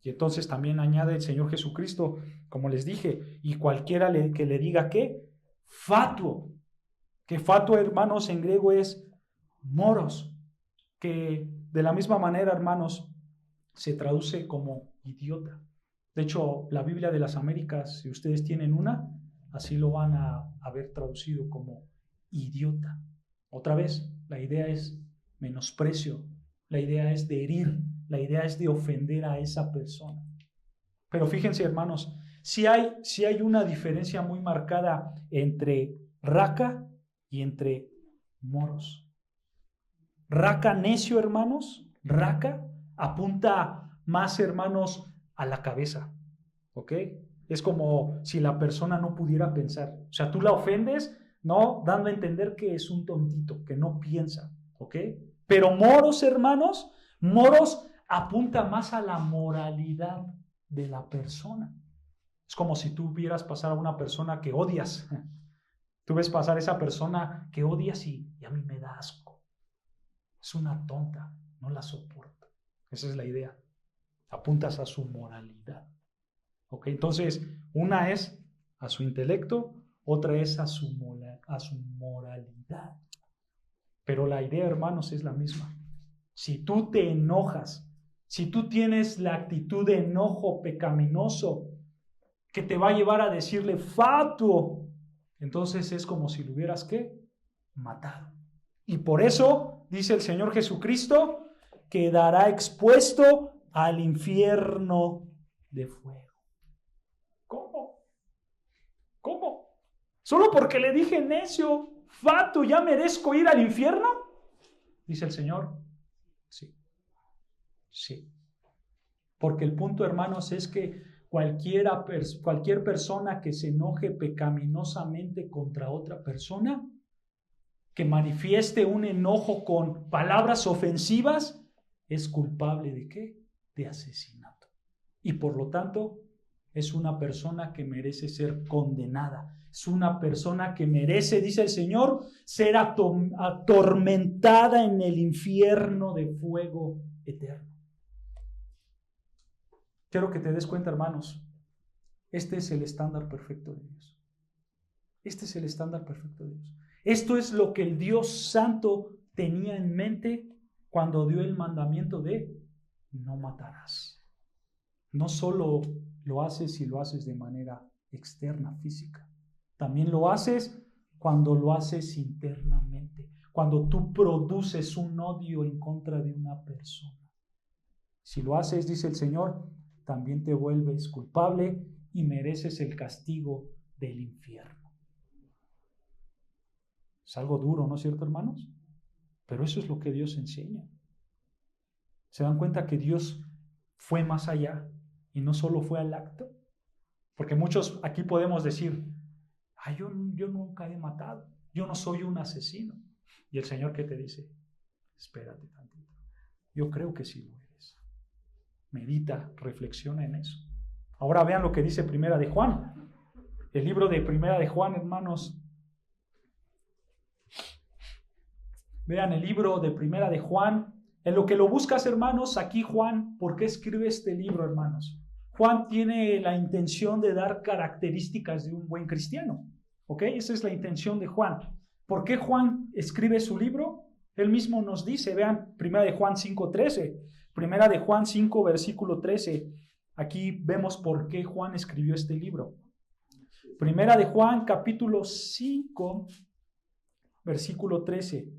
Y entonces también añade el Señor Jesucristo, como les dije, y cualquiera que le diga ¿qué? Fatuo. Que fatuo, hermanos, en griego es moros, que de la misma manera, hermanos, se traduce como idiota. De hecho, la Biblia de las Américas, si ustedes tienen una, así lo van a haber traducido como idiota. Otra vez, la idea es menosprecio, la idea es de herir, la idea es de ofender a esa persona. Pero fíjense, hermanos, sí hay una diferencia muy marcada entre raca y entre moros. Raca necio, hermanos, raca apunta más, hermanos, a la cabeza, ¿ok? Es como si la persona no pudiera pensar. O sea, tú la ofendes, ¿no? Dando a entender que es un tontito, que no piensa, ¿ok? Pero moros, hermanos, moros apunta más a la moralidad de la persona. Es como si tú vieras pasar a una persona que odias. Tú ves pasar a esa persona que odias y a mí me da asco. Es una tonta, no la soporto. Esa es la idea. Apuntas a su moralidad. ¿Ok? Entonces, una es a su intelecto, otra es a su moralidad. Pero la idea, hermanos, es la misma. Si tú te enojas, si tú tienes la actitud de enojo pecaminoso que te va a llevar a decirle fatuo, entonces es como si lo hubieras ¿qué? Matado. Y por eso dice el Señor Jesucristo, quedará expuesto al infierno de fuego. ¿Cómo? ¿Cómo? ¿Solo porque le dije necio, fatuo, ya merezco ir al infierno? Dice el Señor. Sí. Sí. Porque el punto, hermanos, es que cualquier persona que se enoje pecaminosamente contra otra persona, que manifieste un enojo con palabras ofensivas, es culpable ¿de qué? De asesinato. Y por lo tanto, es una persona que merece ser condenada. Es una persona que merece, dice el Señor, ser atormentada en el infierno de fuego eterno. Quiero que te des cuenta, hermanos, este es el estándar perfecto de Dios. Este es el estándar perfecto de Dios. Esto es lo que el Dios Santo tenía en mente cuando dio el mandamiento de no matarás. No solo lo haces si lo haces de manera externa, física. También lo haces cuando lo haces internamente. Cuando tú produces un odio en contra de una persona. Si lo haces, dice el Señor, también te vuelves culpable y mereces el castigo del infierno. Es algo duro, ¿no es cierto, hermanos? Pero eso es lo que Dios enseña. ¿Se dan cuenta que Dios fue más allá y no solo fue al acto? Porque muchos aquí podemos decir, yo nunca he matado, yo no soy un asesino. Y el Señor, ¿qué te dice? Espérate tantito. Yo creo que sí lo eres. Medita, reflexiona en eso. Ahora vean lo que dice Primera de Juan. El libro de Primera de Juan, hermanos. Vean el libro de Primera de Juan. En lo que lo buscas, hermanos, aquí Juan, ¿por qué escribe este libro, hermanos? Juan tiene la intención de dar características de un buen cristiano. ¿Ok? Esa es la intención de Juan. ¿Por qué Juan escribe su libro? Él mismo nos dice, vean, Primera de Juan 5:13. Primera de Juan 5, versículo 13. Aquí vemos por qué Juan escribió este libro. Primera de Juan, capítulo 5, versículo 13.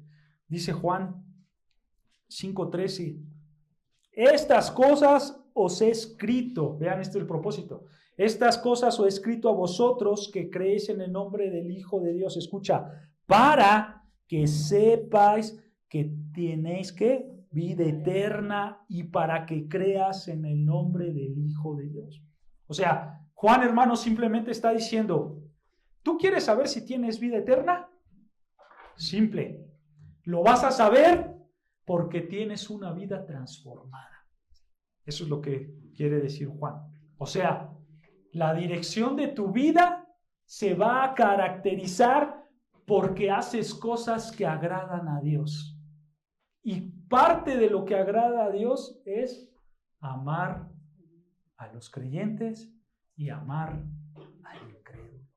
Dice Juan 5:13. Estas cosas os he escrito. Vean, este es el propósito. Estas cosas os he escrito a vosotros que creéis en el nombre del Hijo de Dios. Escucha, para que sepáis que tenéis que vida eterna y para que creas en el nombre del Hijo de Dios. O sea, Juan, hermano, simplemente está diciendo, ¿tú quieres saber si tienes vida eterna? Simple. Lo vas a saber porque tienes una vida transformada. Eso es lo que quiere decir Juan. O sea, la dirección de tu vida se va a caracterizar porque haces cosas que agradan a Dios. Y parte de lo que agrada a Dios es amar a los creyentes y amar al incrédulo.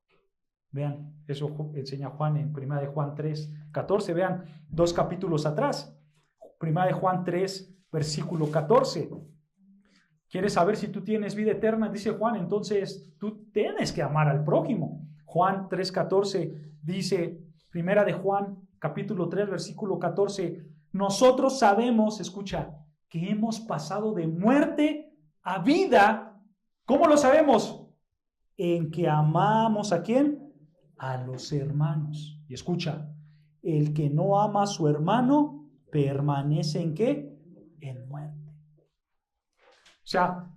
Vean, eso enseña Juan en 1 de Juan 3:14. Vean, 2 capítulos atrás. 1 de Juan 3, versículo 14. ¿Quieres saber si tú tienes vida eterna? Dice Juan, entonces tú tienes que amar al prójimo. Juan 3:14 dice, 1 de Juan, capítulo 3, versículo 14, nosotros sabemos, escucha, que hemos pasado de muerte a vida. ¿Cómo lo sabemos? En que amamos ¿a quién? A los hermanos. Y escucha, el que no ama a su hermano permanece ¿en qué? En muerte. O sea,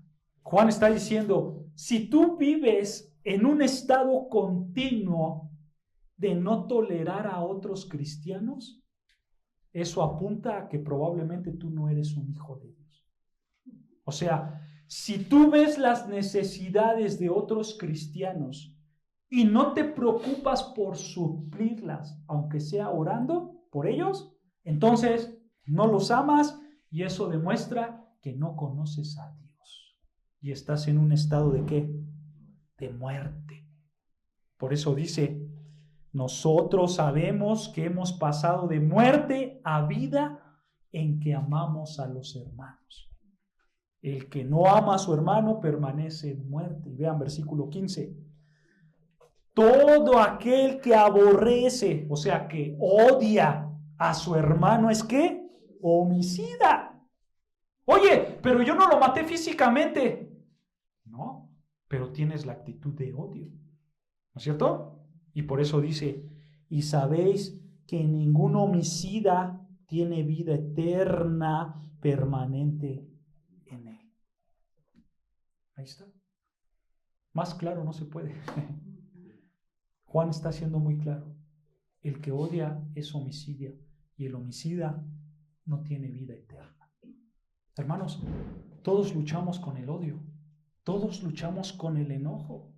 Juan está diciendo, si tú vives en un estado continuo de no tolerar a otros cristianos, eso apunta a que probablemente tú no eres un hijo de Dios. O sea, si tú ves las necesidades de otros cristianos y no te preocupas por suplirlas, aunque sea orando por ellos, entonces no los amas y eso demuestra que no conoces a Dios. Y estás en un estado ¿de qué? De muerte. Por eso dice, nosotros sabemos que hemos pasado de muerte a vida en que amamos a los hermanos. El que no ama a su hermano permanece en muerte. Y vean versículo 15. Todo aquel que aborrece, o sea, que odia a su hermano, ¿es qué? Homicida. Oye, pero yo no lo maté físicamente. No, pero tienes la actitud de odio. ¿No es cierto? Y por eso dice, y sabéis que ningún homicida tiene vida eterna permanente en él. Ahí está. Más claro no se puede. Juan está siendo muy claro. El que odia es homicida y el homicida no tiene vida eterna. Hermanos, todos luchamos con el odio. Todos luchamos con el enojo.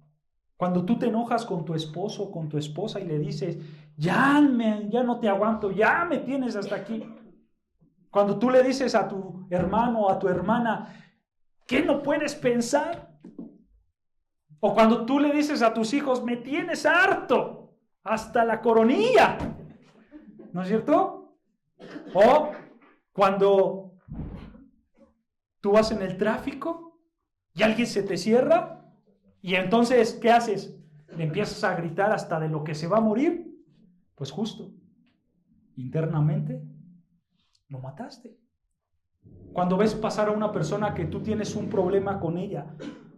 Cuando tú te enojas con tu esposo o con tu esposa y le dices, ya no te aguanto, ya me tienes hasta aquí. Cuando tú le dices a tu hermano o a tu hermana, ¿qué no puedes pensar? O cuando tú le dices a tus hijos, me tienes harto. hasta la coronilla, ¿no es cierto? O cuando tú vas en el tráfico y alguien se te cierra y entonces, ¿qué haces? Le empiezas a gritar hasta de lo que se va a morir. Pues justo, internamente, lo mataste. Cuando ves pasar a una persona que tú tienes un problema con ella,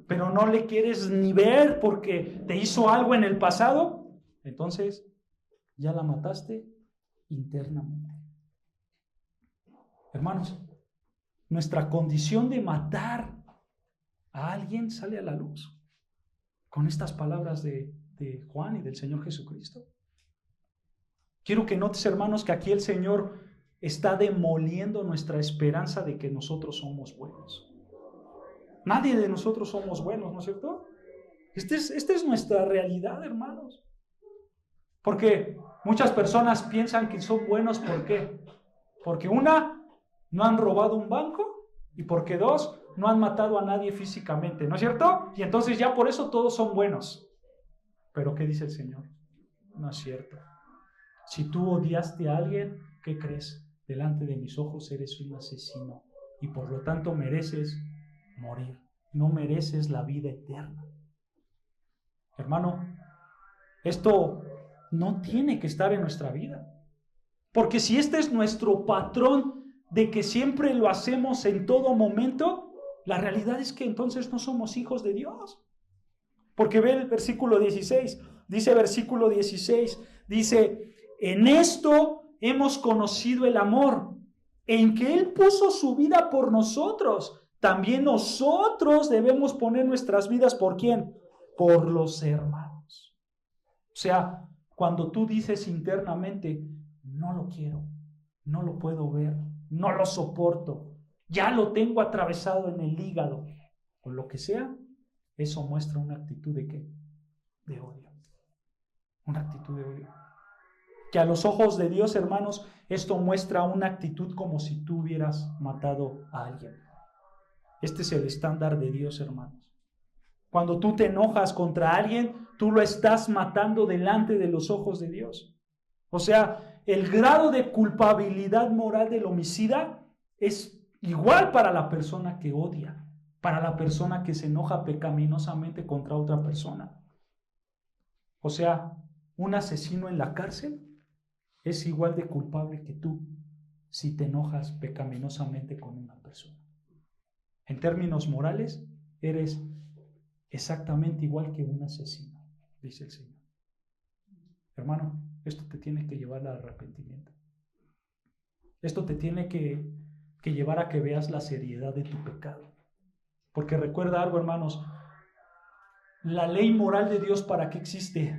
pero no le quieres ni ver porque te hizo algo en el pasado, entonces ya la mataste internamente. Hermanos, nuestra condición de matar a alguien sale a la luz con estas palabras de Juan y del Señor Jesucristo. Quiero que notes, hermanos, que aquí el Señor está demoliendo nuestra esperanza de que nosotros somos buenos. Nadie de nosotros somos buenos, ¿no es cierto? Esta es nuestra realidad, hermanos. Porque muchas personas piensan que son buenos, ¿por qué? Porque una, no han robado un banco, y porque dos, no han matado a nadie físicamente, ¿no es cierto? Y entonces ya por eso todos son buenos. Pero ¿qué dice el Señor? No es cierto. Si tú odiaste a alguien, ¿qué crees? Delante de mis ojos eres un asesino y por lo tanto mereces morir. No mereces la vida eterna. Hermano, esto no tiene que estar en nuestra vida. Porque si este es nuestro patrón de que siempre lo hacemos en todo momento, la realidad es que entonces no somos hijos de Dios. Porque ve el versículo 16, dice, en esto hemos conocido el amor, en que Él puso su vida por nosotros. También nosotros debemos poner nuestras vidas, ¿por quién? Por los hermanos. O sea, cuando tú dices internamente, no lo quiero, no lo puedo ver, no lo soporto, ya lo tengo atravesado en el hígado, o lo que sea, eso muestra una actitud de ¿qué? De odio. Una actitud de odio. Que a los ojos de Dios, hermanos, esto muestra una actitud como si tú hubieras matado a alguien. Este es el estándar de Dios, hermanos. Cuando tú te enojas contra alguien, tú lo estás matando delante de los ojos de Dios. O sea, el grado de culpabilidad moral del homicida es igual para la persona que odia, para la persona que se enoja pecaminosamente contra otra persona. O sea, un asesino en la cárcel es igual de culpable que tú si te enojas pecaminosamente con una persona. En términos morales, eres exactamente igual que un asesino, dice el Señor. Hermano, esto te tiene que llevar al arrepentimiento. Esto te tiene que llevar a que veas la seriedad de tu pecado. Porque recuerda algo, hermanos, la ley moral de Dios, ¿para qué existe?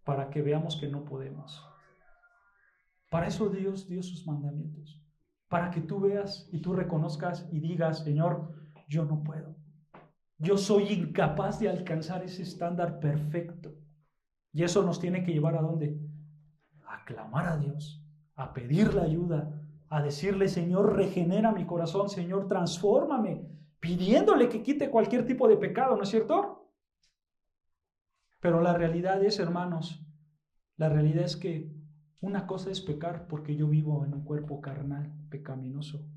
Para que veamos que no podemos. Para eso Dios dio sus mandamientos. Para que tú veas y tú reconozcas y digas, Señor, yo no puedo. Yo soy incapaz de alcanzar ese estándar perfecto. Y eso nos tiene que llevar ¿a dónde? A clamar a Dios, a pedirle ayuda, a decirle, Señor, regenera mi corazón, Señor, transfórmame, pidiéndole que quite cualquier tipo de pecado, ¿no es cierto? Pero la realidad es, hermanos, la realidad es que una cosa es pecar porque yo vivo en un cuerpo carnal, pecaminoso,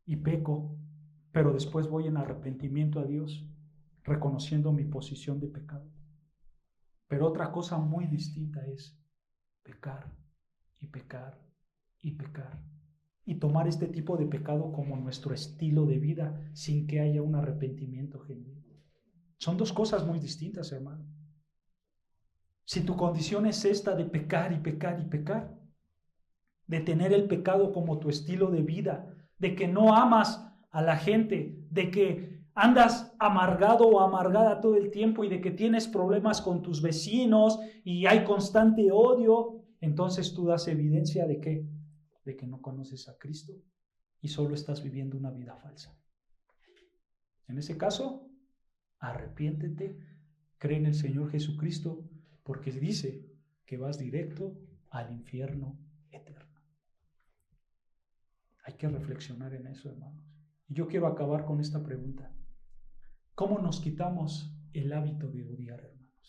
y peco, pero después voy en arrepentimiento a Dios, reconociendo mi posición de pecado. Pero otra cosa muy distinta es pecar y pecar y pecar y tomar este tipo de pecado como nuestro estilo de vida sin que haya un arrepentimiento genuino. Son dos cosas muy distintas, hermano. Si tu condición es esta de pecar y pecar y pecar, de tener el pecado como tu estilo de vida, de que no amas a la gente, de que andas amargado o amargada todo el tiempo y de que tienes problemas con tus vecinos y hay constante odio, entonces tú das evidencia de ¿qué? De que no conoces a Cristo y solo estás viviendo una vida falsa. En ese caso, arrepiéntete, cree en el Señor Jesucristo, porque dice que vas directo al infierno eterno. Hay que reflexionar en eso, hermanos. Y yo quiero acabar con esta pregunta. ¿Cómo nos quitamos el hábito de odiar, hermanos?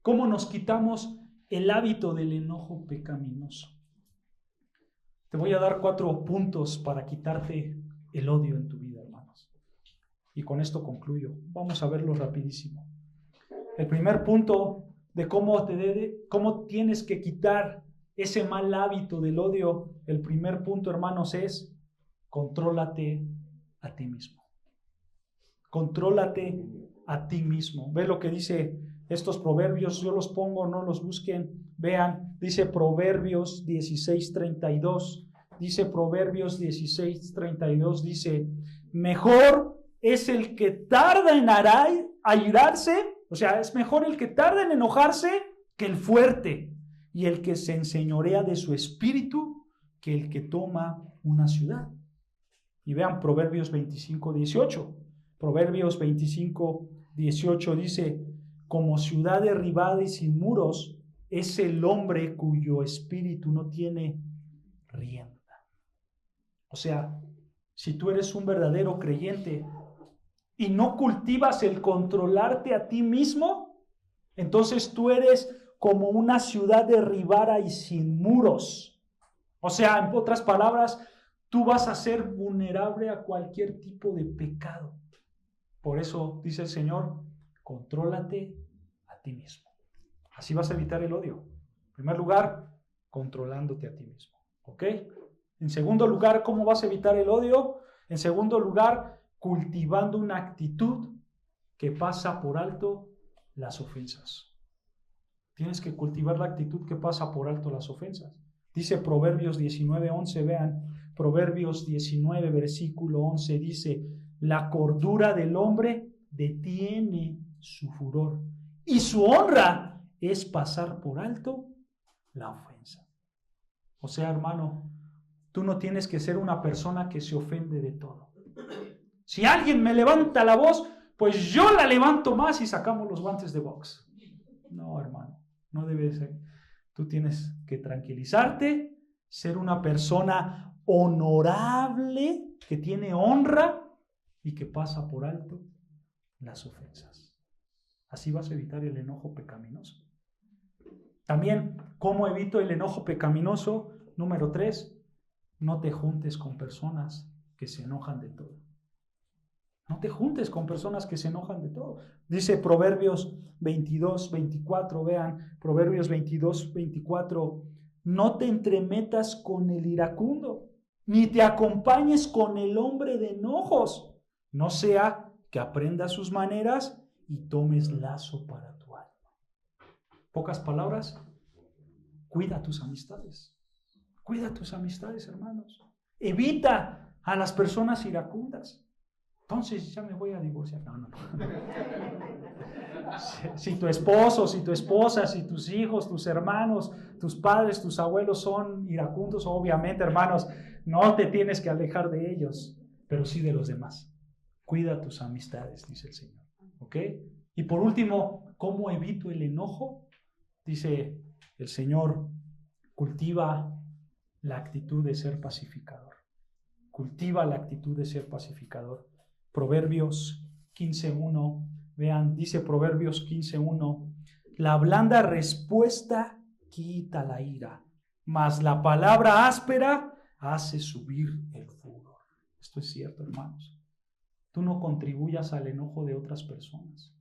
¿Cómo nos quitamos el hábito del enojo pecaminoso? Te voy a dar 4 puntos para quitarte el odio en tu vida, hermanos. Y con esto concluyo. Vamos a verlo rapidísimo. El primer punto de cómo tienes que quitar ese mal hábito del odio, el primer punto, hermanos, es contrólate a ti mismo. Contrólate a ti mismo. Ve lo que dice estos proverbios, yo los pongo, no los busquen. Vean, dice Proverbios 16:32. Dice Proverbios 16:32, dice, mejor es el que tarda en airarse, o sea, es mejor el que tarda en enojarse que el fuerte, y el que se enseñorea de su espíritu que el que toma una ciudad. Y vean Proverbios 25:18. Proverbios 25:18 dice, como ciudad derribada y sin muros es el hombre cuyo espíritu no tiene rienda. O sea, si tú eres un verdadero creyente y no cultivas el controlarte a ti mismo, entonces tú eres como una ciudad derribada y sin muros. O sea, en otras palabras, tú vas a ser vulnerable a cualquier tipo de pecado. Por eso dice el Señor, contrólate a ti mismo. Así vas a evitar el odio. En primer lugar, controlándote a ti mismo. ¿Ok? En segundo lugar, ¿cómo vas a evitar el odio? En segundo lugar, cultivando una actitud que pasa por alto las ofensas. Tienes que cultivar la actitud que pasa por alto las ofensas. Dice Proverbios 19:11, vean, Proverbios 19, versículo 11, dice, la cordura del hombre detiene su furor y su honra es pasar por alto la ofensa. O sea, hermano, tú no tienes que ser una persona que se ofende de todo. Si alguien me levanta la voz, pues yo la levanto más y sacamos los guantes de box. No, hermano, no debe ser. Tú tienes que tranquilizarte, ser una persona honorable, que tiene honra y que pasa por alto las ofensas. Así vas a evitar el enojo pecaminoso. También, ¿cómo evito el enojo pecaminoso? Número 3, no te juntes con personas que se enojan de todo. No te juntes con personas que se enojan de todo. Dice Proverbios 22:24, vean, Proverbios 22:24, no te entremetas con el iracundo, ni te acompañes con el hombre de enojos, no sea que aprendas sus maneras y tomes lazo para tu alma. Pocas palabras, cuida tus amistades. Cuida tus amistades, hermanos. Evita a las personas iracundas. Entonces ya me voy a divorciar. No. Si tu esposo, si tu esposa, si tus hijos, tus hermanos, tus padres, tus abuelos son iracundos, obviamente, hermanos, no te tienes que alejar de ellos, pero sí de los demás. Cuida tus amistades, dice el Señor. ¿Ok? Y por último, ¿cómo evito el enojo? Dice el Señor, cultiva la actitud de ser pacificador. Cultiva la actitud de ser pacificador. Proverbios 15:1, vean, dice Proverbios 15:1, la blanda respuesta quita la ira, mas la palabra áspera hace subir el furor. Esto es cierto, hermanos. Tú no contribuyas al enojo de otras personas.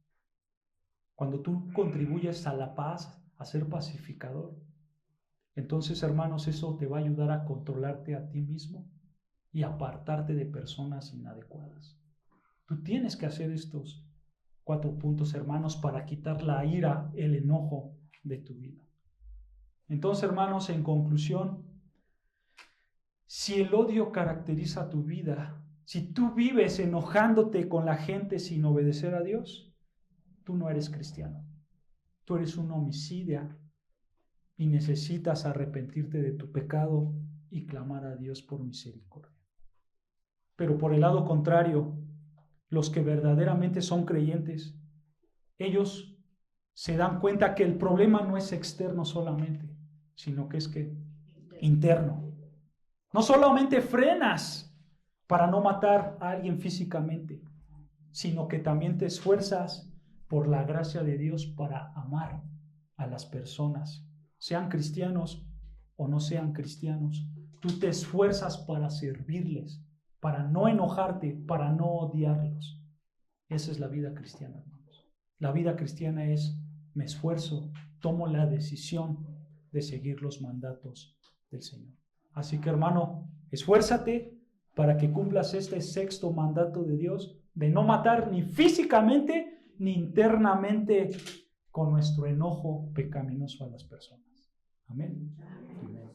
Cuando tú contribuyes a la paz, a ser pacificador, entonces, hermanos, eso te va a ayudar a controlarte a ti mismo y apartarte de personas inadecuadas. Tú tienes que hacer estos 4 puntos, hermanos, para quitar la ira, el enojo de tu vida. Entonces, hermanos, en conclusión, si el odio caracteriza tu vida, si tú vives enojándote con la gente sin obedecer a Dios, tú no eres cristiano. Tú eres un homicida y necesitas arrepentirte de tu pecado y clamar a Dios por misericordia. Pero por el lado contrario, los que verdaderamente son creyentes, ellos se dan cuenta que el problema no es externo solamente, sino que es interno. No solamente frenas para no matar a alguien físicamente, sino que también te esfuerzas por la gracia de Dios para amar a las personas, sean cristianos o no sean cristianos. Tú te esfuerzas para servirles, para no enojarte, para no odiarlos. Esa es la vida cristiana, hermanos. La vida cristiana es: me esfuerzo, tomo la decisión de seguir los mandatos del Señor. Así que, hermano, esfuérzate para que cumplas este sexto mandato de Dios, de no matar ni físicamente ni internamente con nuestro enojo pecaminoso a las personas. Amén. Amén.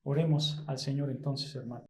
Oremos al Señor entonces, hermano.